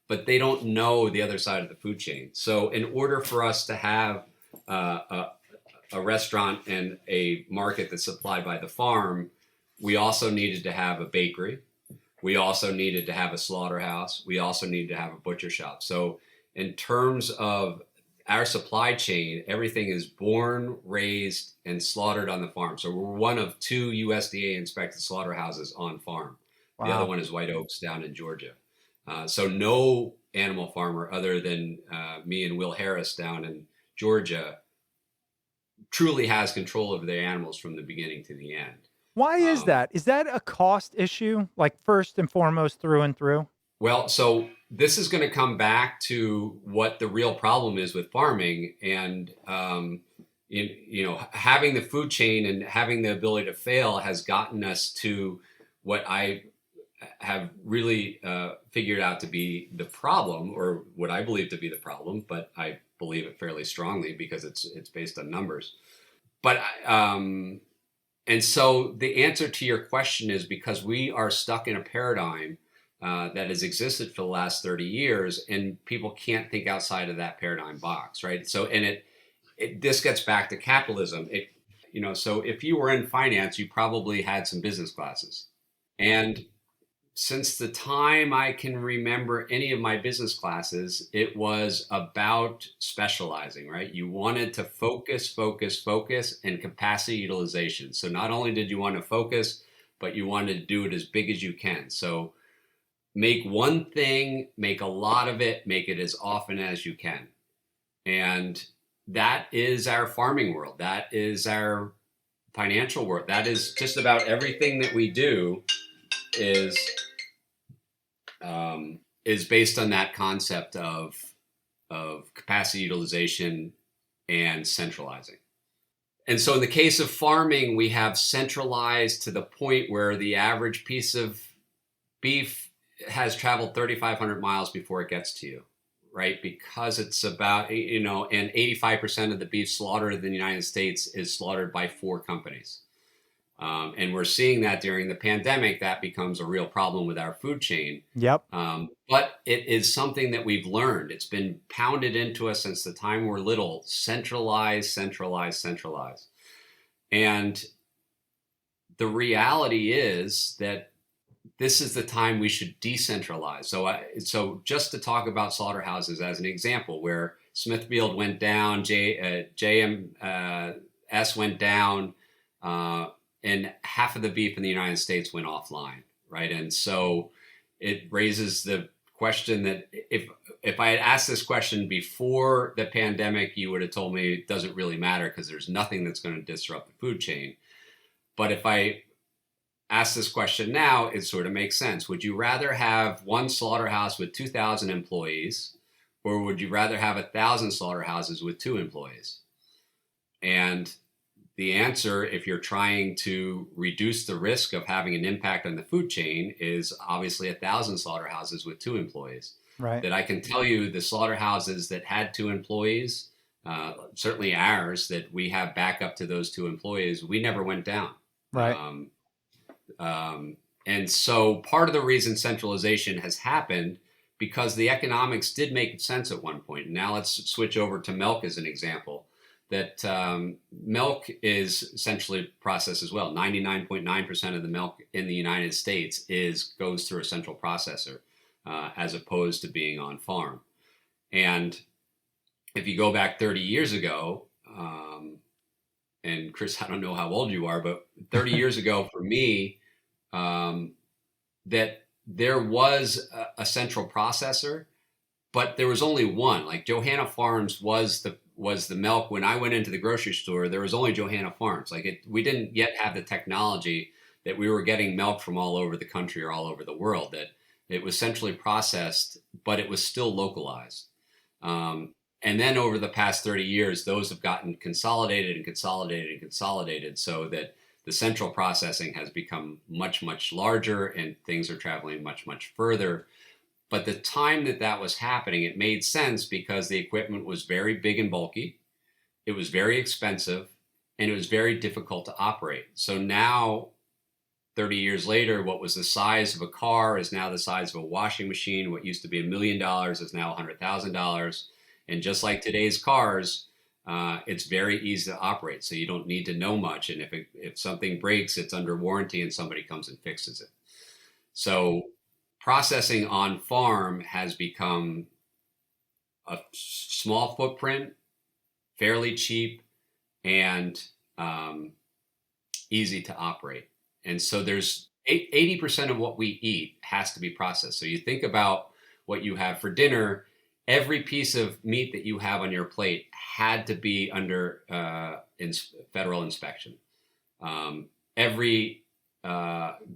but they don't know the other side of the food chain. So in order for us to have a restaurant and a market that's supplied by the farm, we also needed to have a bakery. We also needed to have a slaughterhouse. We also needed to have a butcher shop. So in terms of our supply chain, everything is born, raised, and slaughtered on the farm. So we're one of 2 USDA inspected slaughterhouses on farm. Wow. The other one is White Oaks down in Georgia. So no animal farmer other than me and Will Harris down in Georgia truly has control over their animals from the beginning to the end. Why is that? Is that a cost issue, like first and foremost through and through? Well, so this is going to come back to what the real problem is with farming, and having the food chain and having the ability to fail has gotten us to what I have really figured out to be the problem, or what I believe to be the problem, but I believe it fairly strongly because it's based on numbers. But and so the answer to your question is because we are stuck in a paradigm that has existed for the last 30 years, and people can't think outside of that paradigm box, right? So, and this gets back to capitalism. So if you were in finance, you probably had some business classes. And since the time I can remember any of my business classes, it was about specializing, right? You wanted to focus, and capacity utilization. So not only did you want to focus, but you wanted to do it as big as you can. So make one thing, make a lot of it, make it as often as you can. And that is our farming world. That is our financial world. That is just about everything that we do is based on that concept of capacity utilization and centralizing. And so in the case of farming, we have centralized to the point where the average piece of beef has traveled 3,500 miles before it gets to you, right? Because it's about, and 85% of the beef slaughtered in the United States is slaughtered by 4 companies. And we're seeing that during the pandemic, that becomes a real problem with our food chain. Yep. But it is something that we've learned. It's been pounded into us since the time we're little. Centralize. And the reality is that this is the time we should decentralize. So just to talk about slaughterhouses as an example, where Smithfield went down, JMS went down, and half of the beef in the United States went offline, right? And so it raises the question that if I had asked this question before the pandemic, you would have told me it doesn't really matter because there's nothing that's going to disrupt the food chain. But if I ask this question now, it sort of makes sense. Would you rather have one slaughterhouse with 2,000 employees, or would you rather have 1,000 slaughterhouses with 2 employees? And the answer, if you're trying to reduce the risk of having an impact on the food chain, is obviously 1,000 slaughterhouses with 2 employees. Right. That I can tell you the slaughterhouses that had 2 employees, certainly ours, that we have backup to those 2 employees, we never went down. Right. And so part of the reason centralization has happened, because the economics did make sense at one point. Now let's switch over to milk as an example. That milk is essentially processed as well. 99.9% of the milk in the United States goes through a central processor, as opposed to being on farm. And if you go back 30 years ago, and Chris, I don't know how old you are, but 30 years ago for me, that there was a central processor, but there was only one. Like Johanna Farms was the milk. When I went into the grocery store, there was only Johanna Farms. We didn't yet have the technology that we were getting milk from all over the country or all over the world, that it was centrally processed, but it was still localized. And then over the past 30 years, those have gotten consolidated and consolidated and consolidated so that the central processing has become much, much larger and things are traveling much, much further. But the time that was happening, it made sense because the equipment was very big and bulky. It was very expensive and it was very difficult to operate. So now, 30 years later, what was the size of a car is now the size of a washing machine. What used to be $1 million is now $100,000. And just like today's cars, it's very easy to operate. So you don't need to know much. And if something breaks, it's under warranty and somebody comes and fixes it. So processing on farm has become a small footprint, fairly cheap, and easy to operate. And so there's 80% of what we eat has to be processed. So you think about what you have for dinner. Every piece of meat that you have on your plate had to be under federal inspection. Every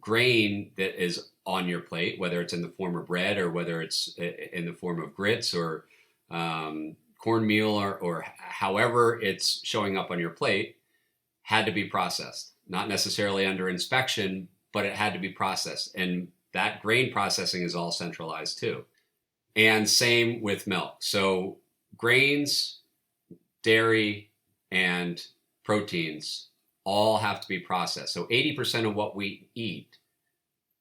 grain that is on your plate, whether it's in the form of bread or whether it's in the form of grits or cornmeal or however it's showing up on your plate, had to be processed. Not necessarily under inspection, but it had to be processed. And that grain processing is all centralized too. And same with milk. So grains, dairy, and proteins all have to be processed. So 80% of what we eat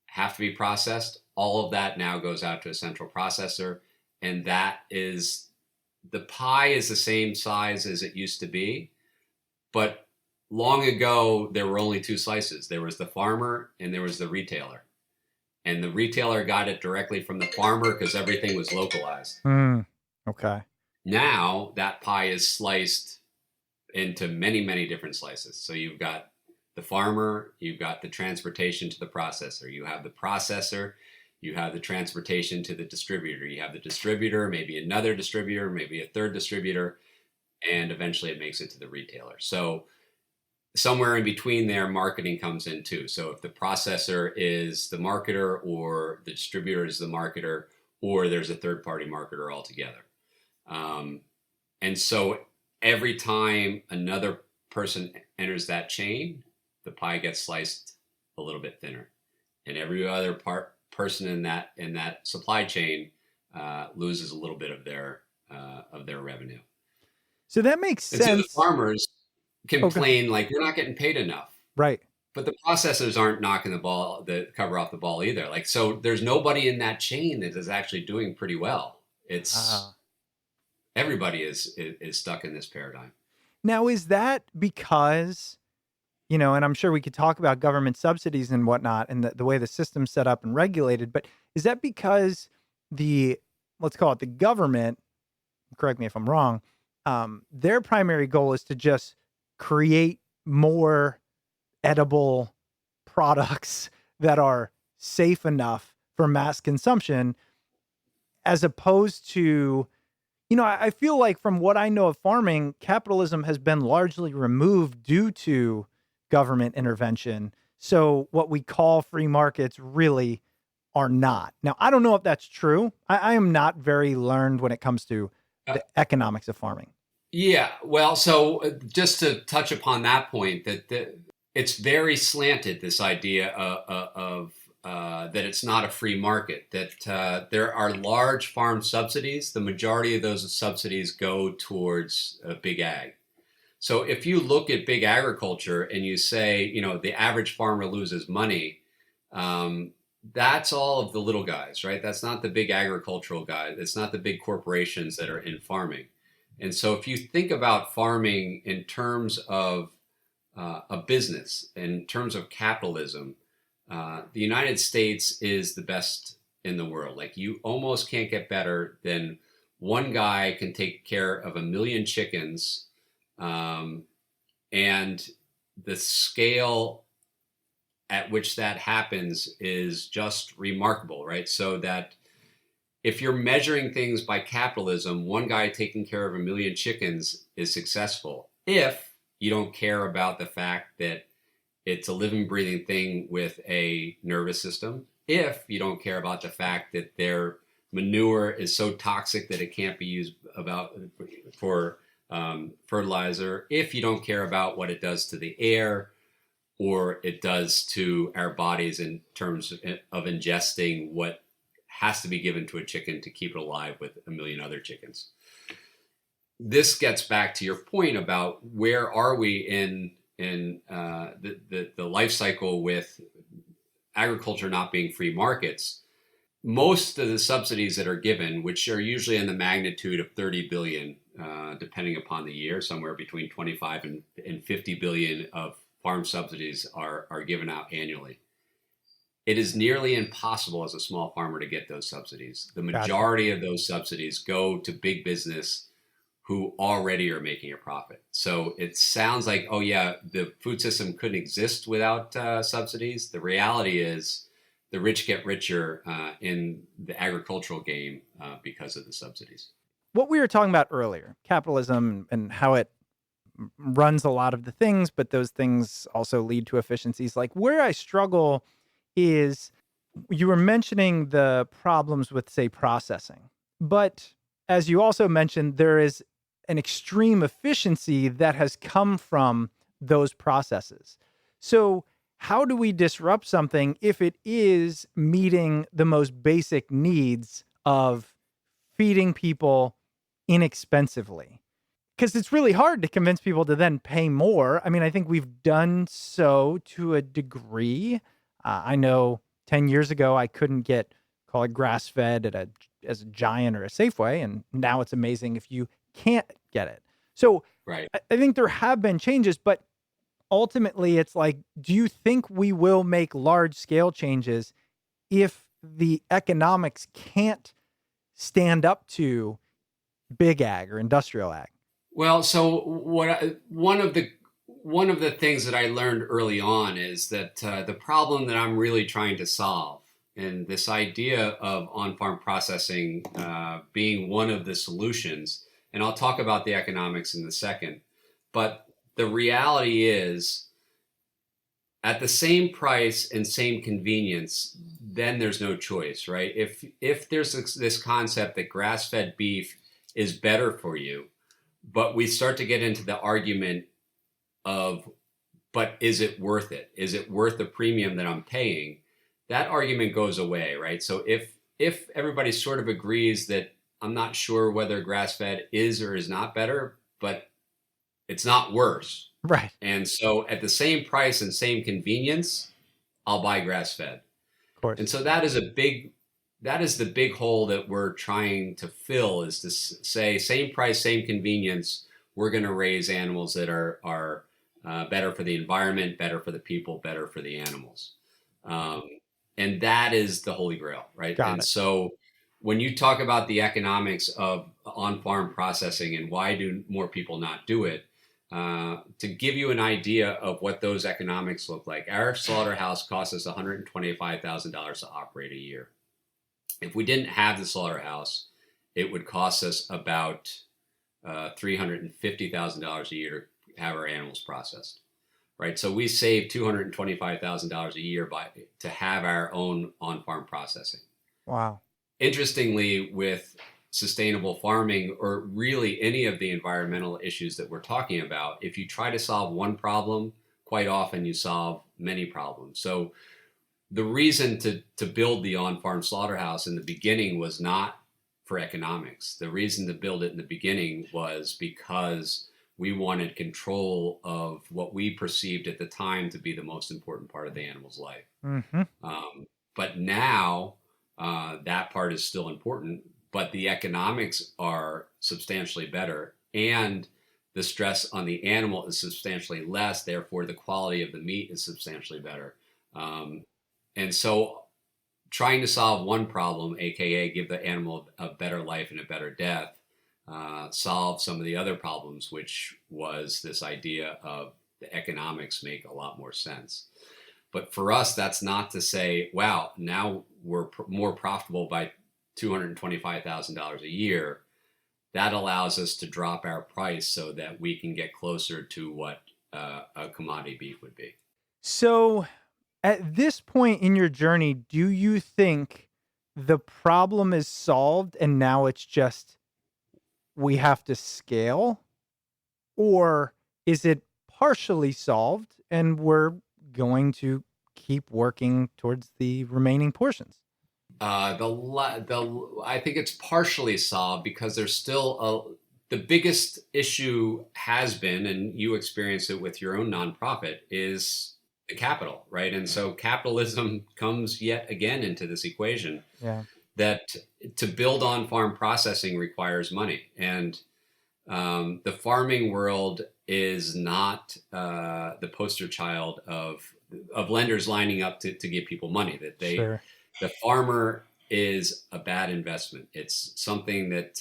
have to be processed. All of that now goes out to a central processor. And that is, the pie is the same size as it used to be. But long ago, there were only two slices. There was the farmer and there was the retailer. And the retailer got it directly from the farmer because everything was localized. Okay. Now that pie is sliced into many, many different slices. So you've got the farmer, you've got the transportation to the processor. You have the processor, you have the transportation to the distributor. You have the distributor, maybe another distributor, maybe a third distributor, and eventually it makes it to the retailer. So somewhere in between there, marketing comes in too. So if the processor is the marketer or the distributor is the marketer, or there's a third-party marketer altogether. And so every time another person enters that chain, the pie gets sliced a little bit thinner. And every other person in that supply chain loses a little bit of their revenue. So that makes sense. And so the farmers complain like we're not getting paid enough, right? But the processors aren't knocking the cover off the ball either. Like, so there's nobody in that chain that is actually doing pretty well. It's everybody is stuck in this paradigm. Now, is that because, and I'm sure we could talk about government subsidies and whatnot and the way the system's set up and regulated, but is that because let's call it the government, correct me if I'm wrong, their primary goal is to just create more edible products that are safe enough for mass consumption, as opposed to, I feel like from what I know of farming, capitalism has been largely removed due to government intervention. So what we call free markets really are not. Now, I don't know if that's true. I am not very learned when it comes to the economics of farming. Yeah, well, so just to touch upon that point, that it's very slanted, this idea of that it's not a free market, that there are large farm subsidies. The majority of those subsidies go towards big ag. So if you look at big agriculture and you say, the average farmer loses money, that's all of the little guys, right? That's not the big agricultural guys. It's not the big corporations that are in farming. And so if you think about farming in terms of a business, in terms of capitalism, the United States is the best in the world. Like, you almost can't get better than one guy can take care of 1 million chickens And the scale at which that happens is just remarkable, right? So that if you're measuring things by capitalism, one guy taking care of 1 million chickens is successful. If you don't care about the fact that it's a living, breathing thing with a nervous system, if you don't care about the fact that their manure is so toxic that it can't be used for fertilizer, if you don't care about what it does to the air or it does to our bodies in terms of ingesting what has to be given to a chicken to keep it alive with 1 million other chickens. This gets back to your point about where are we in the life cycle with agriculture not being free markets. Most of the subsidies that are given, which are usually in the magnitude of 30 billion, depending upon the year, somewhere between 25 and 50 billion of farm subsidies are given out annually. It is nearly impossible as a small farmer to get those subsidies. The majority of those subsidies go to big business who already are making a profit. So it sounds like, oh yeah, the food system couldn't exist without subsidies. The reality is the rich get richer in the agricultural game because of the subsidies. What we were talking about earlier, capitalism and how it runs a lot of the things, but those things also lead to efficiencies. Like where I struggle is you were mentioning the problems with, say, processing. But as you also mentioned, there is an extreme efficiency that has come from those processes. So how do we disrupt something if it is meeting the most basic needs of feeding people inexpensively? Because it's really hard to convince people to then pay more. I mean, I think we've done so to a degree. I know 10 years ago, I couldn't get, call it grass-fed as a Giant or a Safeway, and now it's amazing if you can't get it. So right. I think there have been changes, but ultimately it's like, do you think we will make large-scale changes if the economics can't stand up to big ag or industrial ag? Well, so one of the things that I learned early on is that the problem that I'm really trying to solve, and this idea of on-farm processing being one of the solutions, and I'll talk about the economics in a second, but the reality is at the same price and same convenience, then there's no choice, right? If there's this concept that grass-fed beef is better for you, but we start to get into the argument of, but is it worth it? Is it worth the premium that I'm paying? That argument goes away, right? So if everybody sort of agrees that I'm not sure whether grass-fed is or is not better, but it's not worse. Right. And so at the same price and same convenience, I'll buy grass-fed. Of course. And so that is the big hole that we're trying to fill, is to say same price, same convenience. We're going to raise animals that are better for the environment, better for the people, better for the animals. And that is the holy grail, right? Got it. So when you talk about the economics of on-farm processing and why do more people not do it, to give you an idea of what those economics look like, our slaughterhouse costs us $125,000 to operate a year. If we didn't have the slaughterhouse, it would cost us about $350,000 a year to have our animals processed, right? So we save $225,000 a year to have our own on-farm processing. Wow. Interestingly, with sustainable farming, or really any of the environmental issues that we're talking about, if you try to solve one problem, quite often you solve many problems. So the reason to build the on-farm slaughterhouse in the beginning was not for economics. The reason to build it in the beginning was because we wanted control of what we perceived at the time to be the most important part of the animal's life. Mm-hmm. But now that part is still important, but the economics are substantially better, and the stress on the animal is substantially less. Therefore, the quality of the meat is substantially better. And so trying to solve one problem, aka give the animal a better life and a better death, solve some of the other problems, which was this idea of the economics make a lot more sense. But for us, that's not to say, wow, now we're more profitable by $225,000 a year. That allows us to drop our price so that we can get closer to what a commodity beef would be. So, at this point in your journey, do you think the problem is solved and now it's just we have to scale? Or is it partially solved and we're going to keep working towards the remaining portions? I think it's partially solved because there's still the biggest issue has been, and you experience it with your own nonprofit, is the capital, right? And so capitalism comes yet again into this equation. Yeah. That to build on farm processing requires money, and the farming world is not the poster child of lenders lining up to give people money. That Sure. the farmer is a bad investment. It's something that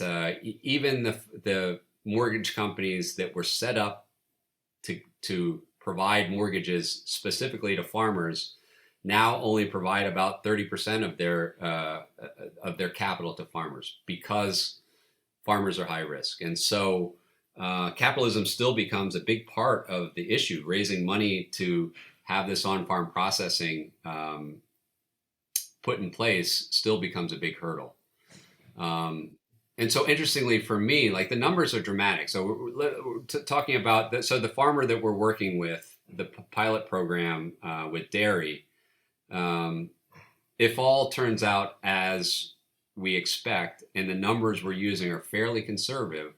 even the mortgage companies that were set up to provide mortgages specifically to farmers now only provide about 30% of their capital to farmers because farmers are high risk. And so capitalism still becomes a big part of the issue. Raising money to have this on-farm processing put in place still becomes a big hurdle. And so interestingly for me, like the numbers are dramatic. So we're talking about, the farmer that we're working with, the pilot program with dairy, if all turns out as we expect and the numbers we're using are fairly conservative,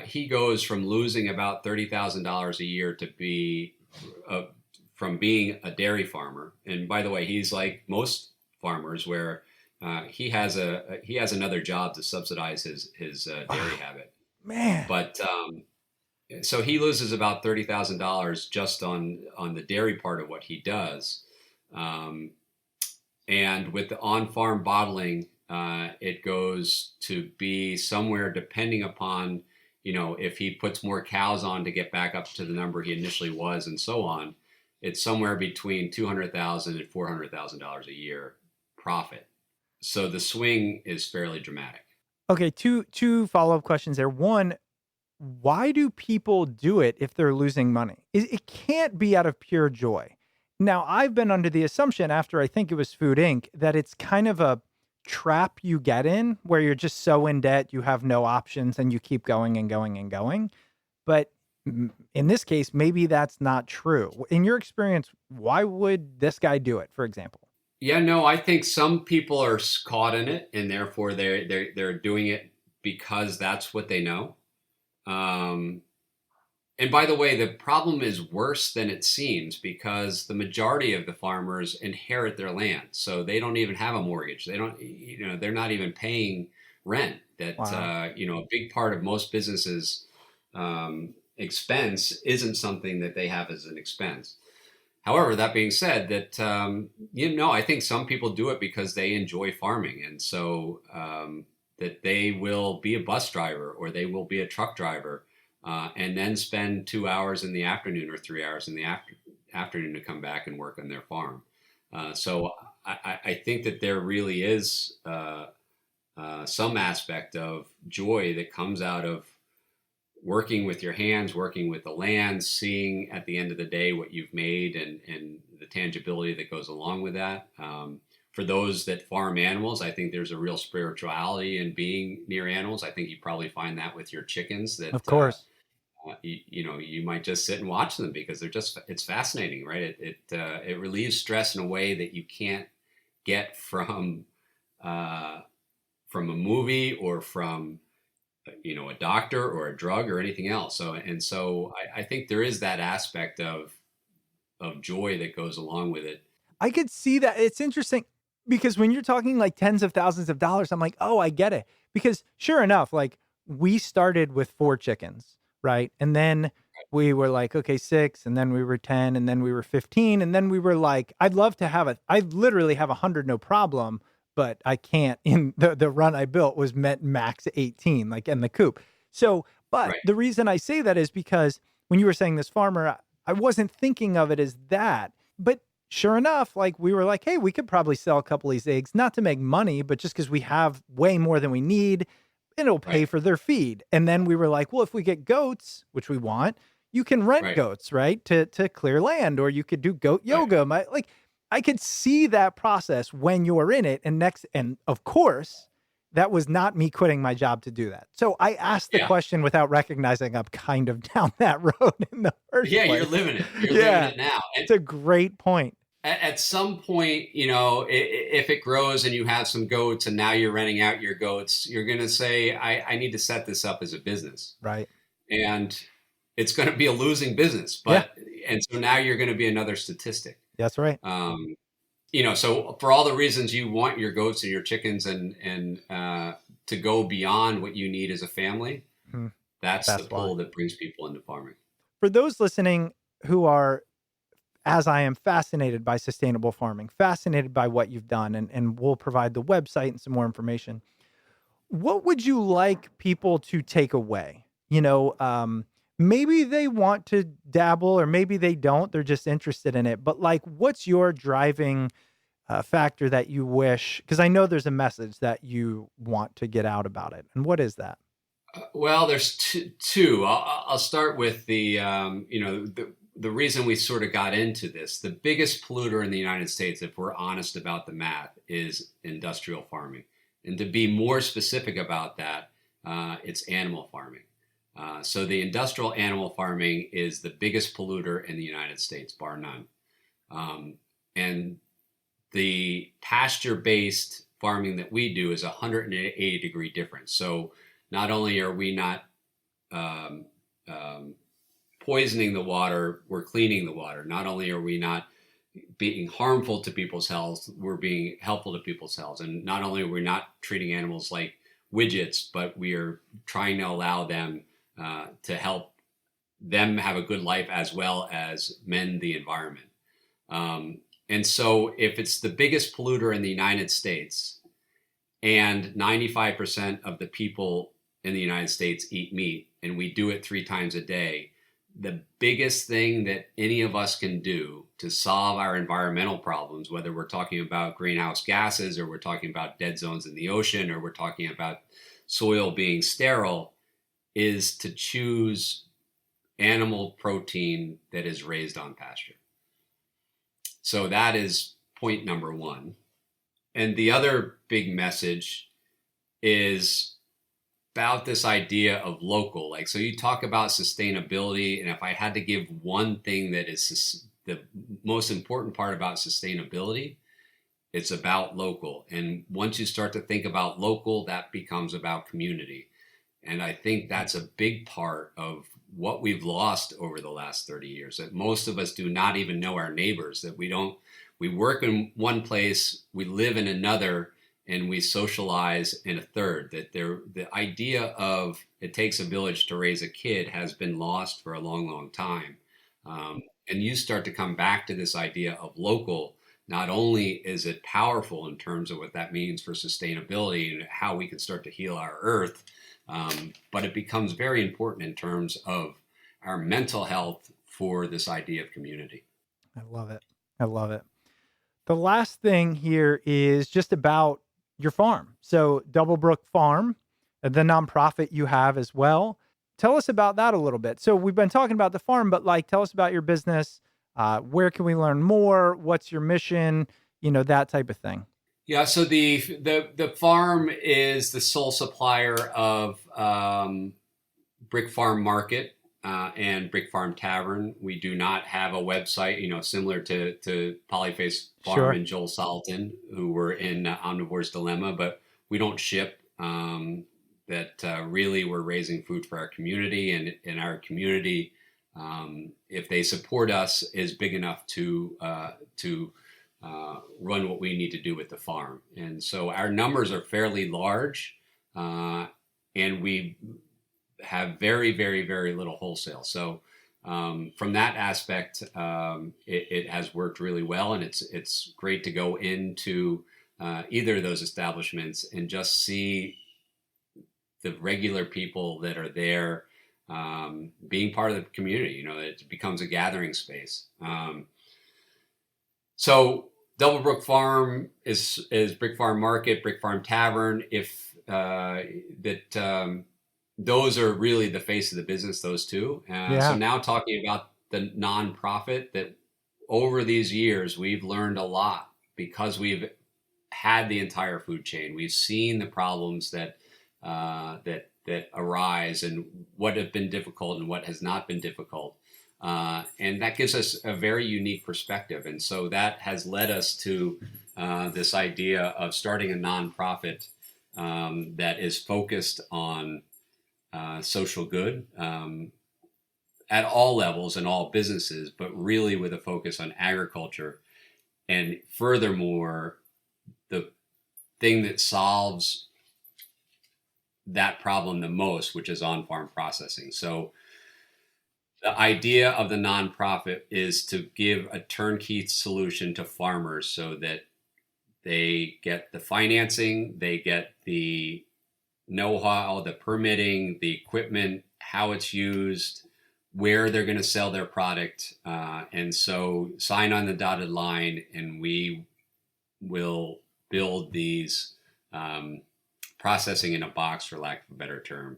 he goes from losing about $30,000 a year to be from being a dairy farmer. And by the way, he's like most farmers where he has another job to subsidize his dairy habit. Man. But so he loses about $30,000 just on the dairy part of what he does. And with the on-farm bottling, it goes to be somewhere, depending upon, if he puts more cows on to get back up to the number he initially was and so on, it's somewhere between $200,000 and $400,000 a year profit. So the swing is fairly dramatic. Okay, two follow-up questions there. One, why do people do it if they're losing money? It can't be out of pure joy. Now, I've been under the assumption after I think it was Food Inc. that it's kind of a trap you get in where you're just so in debt, you have no options and you keep going and going and going. But in this case, maybe that's not true. In your experience, why would this guy do it, for example? Yeah, no, I think some people are caught in it and therefore they're doing it because that's what they know. And by the way, the problem is worse than it seems because the majority of the farmers inherit their land. So they don't even have a mortgage. They don't, they're not even paying rent. That, Wow. a big part of most businesses' expense isn't something that they have as an expense. However, that being said, that, I think some people do it because they enjoy farming. And so that they will be a bus driver or they will be a truck driver. And then spend 2 hours in the afternoon or 3 hours in the afternoon to come back and work on their farm. So I think that there really is some aspect of joy that comes out of working with your hands, working with the land, seeing at the end of the day what you've made and the tangibility that goes along with that. For those that farm animals, I think there's a real spirituality in being near animals. I think you probably find that with your chickens that, Of course. you might just sit and watch them because it's fascinating, right? It relieves stress in a way that you can't get from a movie or from, a doctor or a drug or anything else. So I think there is that aspect of joy that goes along with it. I could see that. It's interesting because when you're talking like tens of thousands of dollars, I'm like, oh, I get it. Because sure enough, like we started with 4 chickens, right? And then we were like, okay, 6, and then we were 10, and then we were 15, and then we were like, I'd love to have I literally have 100, no problem. but I can't in the run I built was meant max 18, like in the coop. So, but Right. the reason I say that is because when you were saying this farmer, I wasn't thinking of it as that. But sure enough, like we were like, hey, we could probably sell a couple of these eggs, not to make money, but just because we have way more than we need, and it'll pay Right. for their feed. And then we were like, well, if we get goats, which we want, you can rent Right. goats, right? To clear land, or you could do goat Right. yoga. Like I could see that process when you're in it. And of course, that was not me quitting my job to do that. So I asked the Yeah. question without recognizing I'm kind of down that road in the first Yeah. place. You're living it. You're Yeah. living it now. And It's a great point. at some point, if it grows and you have some goats and now you're renting out your goats, you're going to say, I need to set this up as a business. Right. And it's going to be a losing business. And so now you're going to be another statistic. That's right. So for all the reasons you want your goats and your chickens and to go beyond what you need as a family, Mhm. that's the That's pull why. that brings people into farming. For those listening who are, as I am, fascinated by sustainable farming, fascinated by what you've done, and we'll provide the website and some more information. What would you like people to take away? Maybe they want to dabble, or maybe they don't. They're just interested in it. But like, what's your driving factor that you wish? Because I know there's a message that you want to get out about it. And what is that? Well, there's two. I'll start with the reason we sort of got into this. The biggest polluter in the United States, if we're honest about the math, is industrial farming. And to be more specific about that, it's animal farming. So the industrial animal farming is the biggest polluter in the United States, bar none. And the pasture-based farming that we do is 180-degree difference. So not only are we not poisoning the water, we're cleaning the water. Not only are we not being harmful to people's health, we're being helpful to people's health. And not only are we not treating animals like widgets, but we are trying to allow them to help them have a good life as well as mend the environment. And so if it's the biggest polluter in the United States and 95% of the people in the United States eat meat and we do it 3 times a day, the biggest thing that any of us can do to solve our environmental problems, whether we're talking about greenhouse gases or we're talking about dead zones in the ocean or we're talking about soil being sterile, is to choose animal protein that is raised on pasture. So that is point number one. And the other big message is about this idea of local. Like, so you talk about sustainability, and if I had to give one thing that is the most important part about sustainability, it's about local. And once you start to think about local, that becomes about community. And I think that's a big part of what we've lost over the last 30 years, that most of us do not even know our neighbors, that we work in one place, we live in another, and we socialize in a third. That the idea of it takes a village to raise a kid has been lost for a long, long time. And you start to come back to this idea of local. Not only is it powerful in terms of what that means for sustainability and how we can start to heal our earth, but it becomes very important in terms of our mental health for this idea of community. I love it. I love it. The last thing here is just about your farm. So Double Brook Farm, the nonprofit you have as well. Tell us about that a little bit. So we've been talking about the farm, but like, tell us about your business. Where can we learn more? What's your mission? That type of thing. Yeah, so the farm is the sole supplier of Brick Farm Market and Brick Farm Tavern. We do not have a website, similar to Polyface Farm Sure. and Joel Salatin, who were in Omnivore's Dilemma, but we don't ship. Really we're raising food for our community, and in our community, if they support us, is big enough to run what we need to do with the farm. And so our numbers are fairly large, and we have very, very, very little wholesale. So from that aspect, it has worked really well, and it's great to go into either of those establishments and just see the regular people that are there being part of the community. It becomes a gathering space. So Double Brook Farm is Brick Farm Market, Brick Farm Tavern. If those are really the face of the business, those two. So now talking about the nonprofit, that over these years we've learned a lot because we've had the entire food chain. We've seen the problems that arise and what have been difficult and what has not been difficult. And that gives us a very unique perspective. And so that has led us to this idea of starting a nonprofit that is focused on social good at all levels and all businesses, but really with a focus on agriculture. And furthermore, the thing that solves that problem the most, which is on-farm processing. So the idea of the nonprofit is to give a turnkey solution to farmers so that they get the financing, they get the know-how, the permitting, the equipment, how it's used, where they're going to sell their product. And so sign on the dotted line and we will build these processing in a box, for lack of a better term,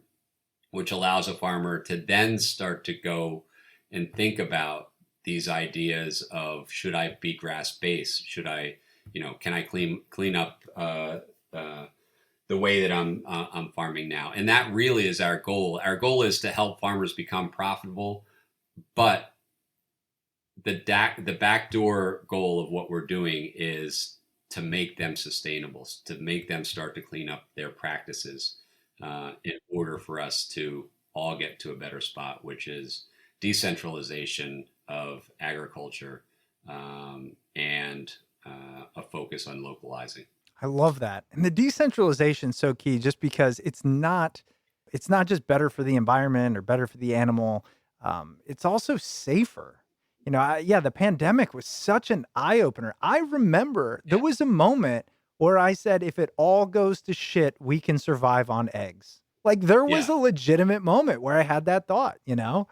which allows a farmer to then start to go and think about these ideas of, should I be grass-based? Should I, can I clean up the way that I'm farming now? And that really is our goal. Our goal is to help farmers become profitable, but the backdoor goal of what we're doing is to make them sustainable, to make them start to clean up their practices in order for us to all get to a better spot, which is decentralization of agriculture and a focus on localizing. I love that. And the decentralization is so key just because it's not just better for the environment or better for the animal. It's also safer. The pandemic was such an eye opener. I remember there was a moment where I said, if it all goes to shit, we can survive on eggs. Like there was a legitimate moment where I had that thought, Yeah.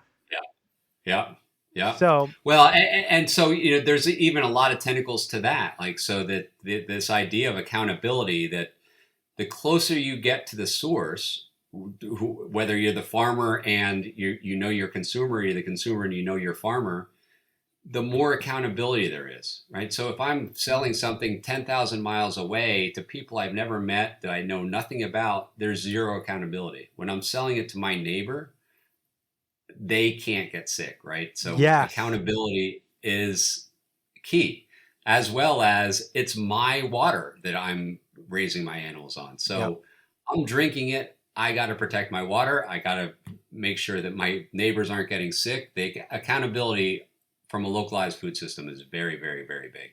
So, well, and so, there's even a lot of tentacles to that. Like, so that this idea of accountability, that the closer you get to the source, whether you're the farmer and you know your consumer, you're the consumer and you know your farmer, the more accountability there is, right? So if I'm selling something 10,000 miles away to people I've never met, that I know nothing about, there's zero accountability. When I'm selling it to my neighbor, they can't get sick, right? So accountability is key, as well as it's my water that I'm raising my animals on. So I'm drinking it. I got to protect my water. I got to make sure that my neighbors aren't getting sick. Accountability from a localized food system is very, very, very big.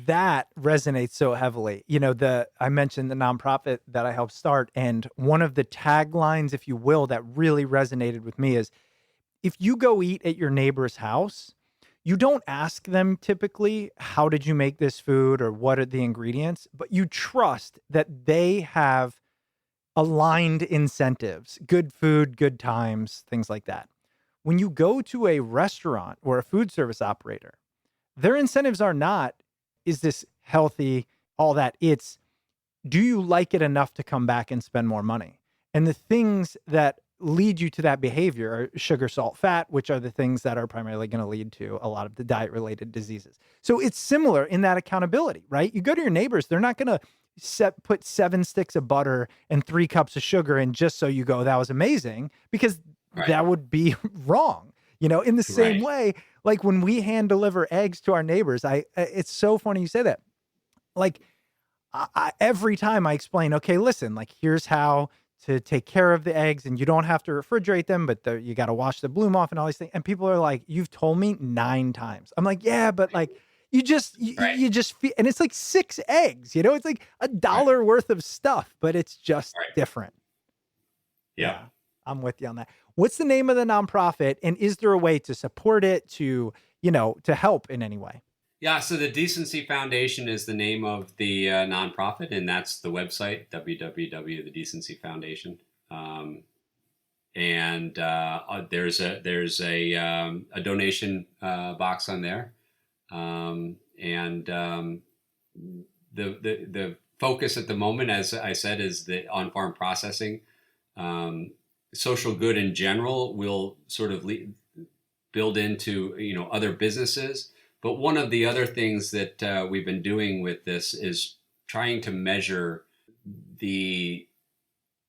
That resonates so heavily. I mentioned the nonprofit that I helped start, and one of the taglines, if you will, that really resonated with me is, if you go eat at your neighbor's house, you don't ask them typically, how did you make this food or what are the ingredients, but you trust that they have aligned incentives, good food, good times, things like that. When you go to a restaurant or a food service operator, their incentives are not, is this healthy, all that. It's, do you like it enough to come back and spend more money? And the things that lead you to that behavior are sugar, salt, fat, which are the things that are primarily going to lead to a lot of the diet-related diseases. So it's similar in that accountability, right? You go to your neighbors, they're not going to put 7 sticks of butter and 3 cups of sugar in just so you go, that was amazing, because that would be wrong. In the same way, like when we hand deliver eggs to our neighbors, it's so funny you say that. Like every time I explain, okay, listen, like here's how to take care of the eggs, and you don't have to refrigerate them, but you got to wash the bloom off and all these things. And people are like, you've told me 9 times. I'm like, yeah, but like you just feel, and it's like 6 eggs, it's like $1 worth of stuff, but it's just different. Yeah. I'm with you on that. What's the name of the nonprofit, and is there a way to support it, to help in any way? Yeah, so the Decency Foundation is the name of the nonprofit, and that's the website, www.the Foundation. And there's a donation box on there, the focus at the moment, as I said, is the on-farm processing. Social good in general will sort of build into other businesses. But one of the other things that we've been doing with this is trying to measure the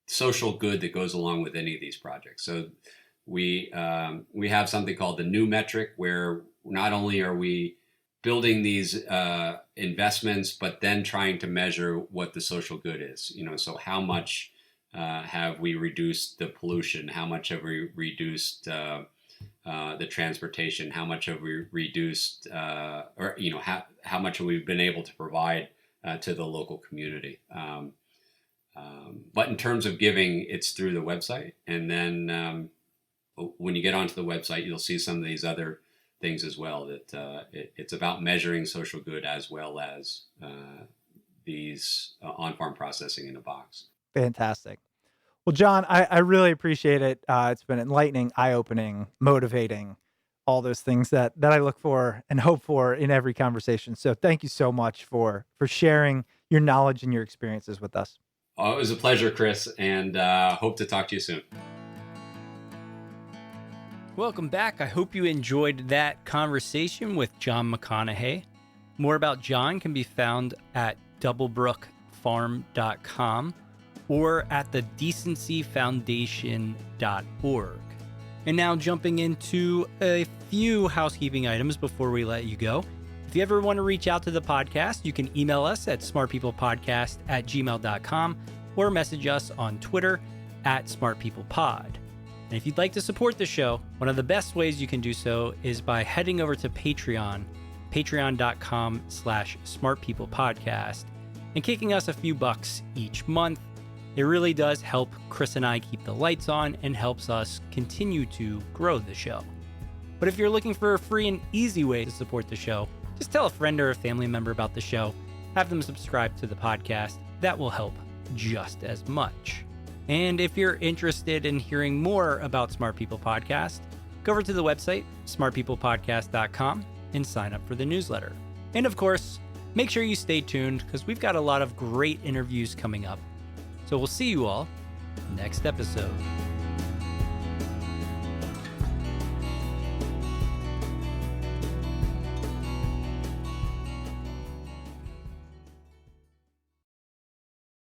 social good that goes along with any of these projects. So we have something called the new metric, where not only are we building these investments, but then trying to measure what the social good is. So how much have we reduced the pollution? How much have we reduced the transportation? How much have we reduced, how much have we been able to provide to the local community? But in terms of giving, it's through the website. And then when you get onto the website, you'll see some of these other things as well, that it's about measuring social good as well as these on-farm processing in a box. Fantastic. Well, Jon, I really appreciate it. It's been enlightening, eye-opening, motivating, all those things that I look for and hope for in every conversation. So thank you so much for sharing your knowledge and your experiences with us. Oh, it was a pleasure, Chris, and hope to talk to you soon. Welcome back. I hope you enjoyed that conversation with Jon McConaughy. More about Jon can be found at doublebrookfarm.com or at the decencyfoundation.org. And now jumping into a few housekeeping items before we let you go. If you ever want to reach out to the podcast, you can email us at smartpeoplepodcast@gmail.com or message us on Twitter at smartpeoplepod. And if you'd like to support the show, one of the best ways you can do so is by heading over to Patreon, patreon.com/smartpeoplepodcast, and kicking us a few bucks each month. It really does help Chris and I keep the lights on and helps us continue to grow the show. But if you're looking for a free and easy way to support the show, just tell a friend or a family member about the show. Have them subscribe to the podcast. That will help just as much. And if you're interested in hearing more about Smart People Podcast, go over to the website, smartpeoplepodcast.com, and sign up for the newsletter. And of course, make sure you stay tuned because we've got a lot of great interviews coming up. So we'll see you all next episode.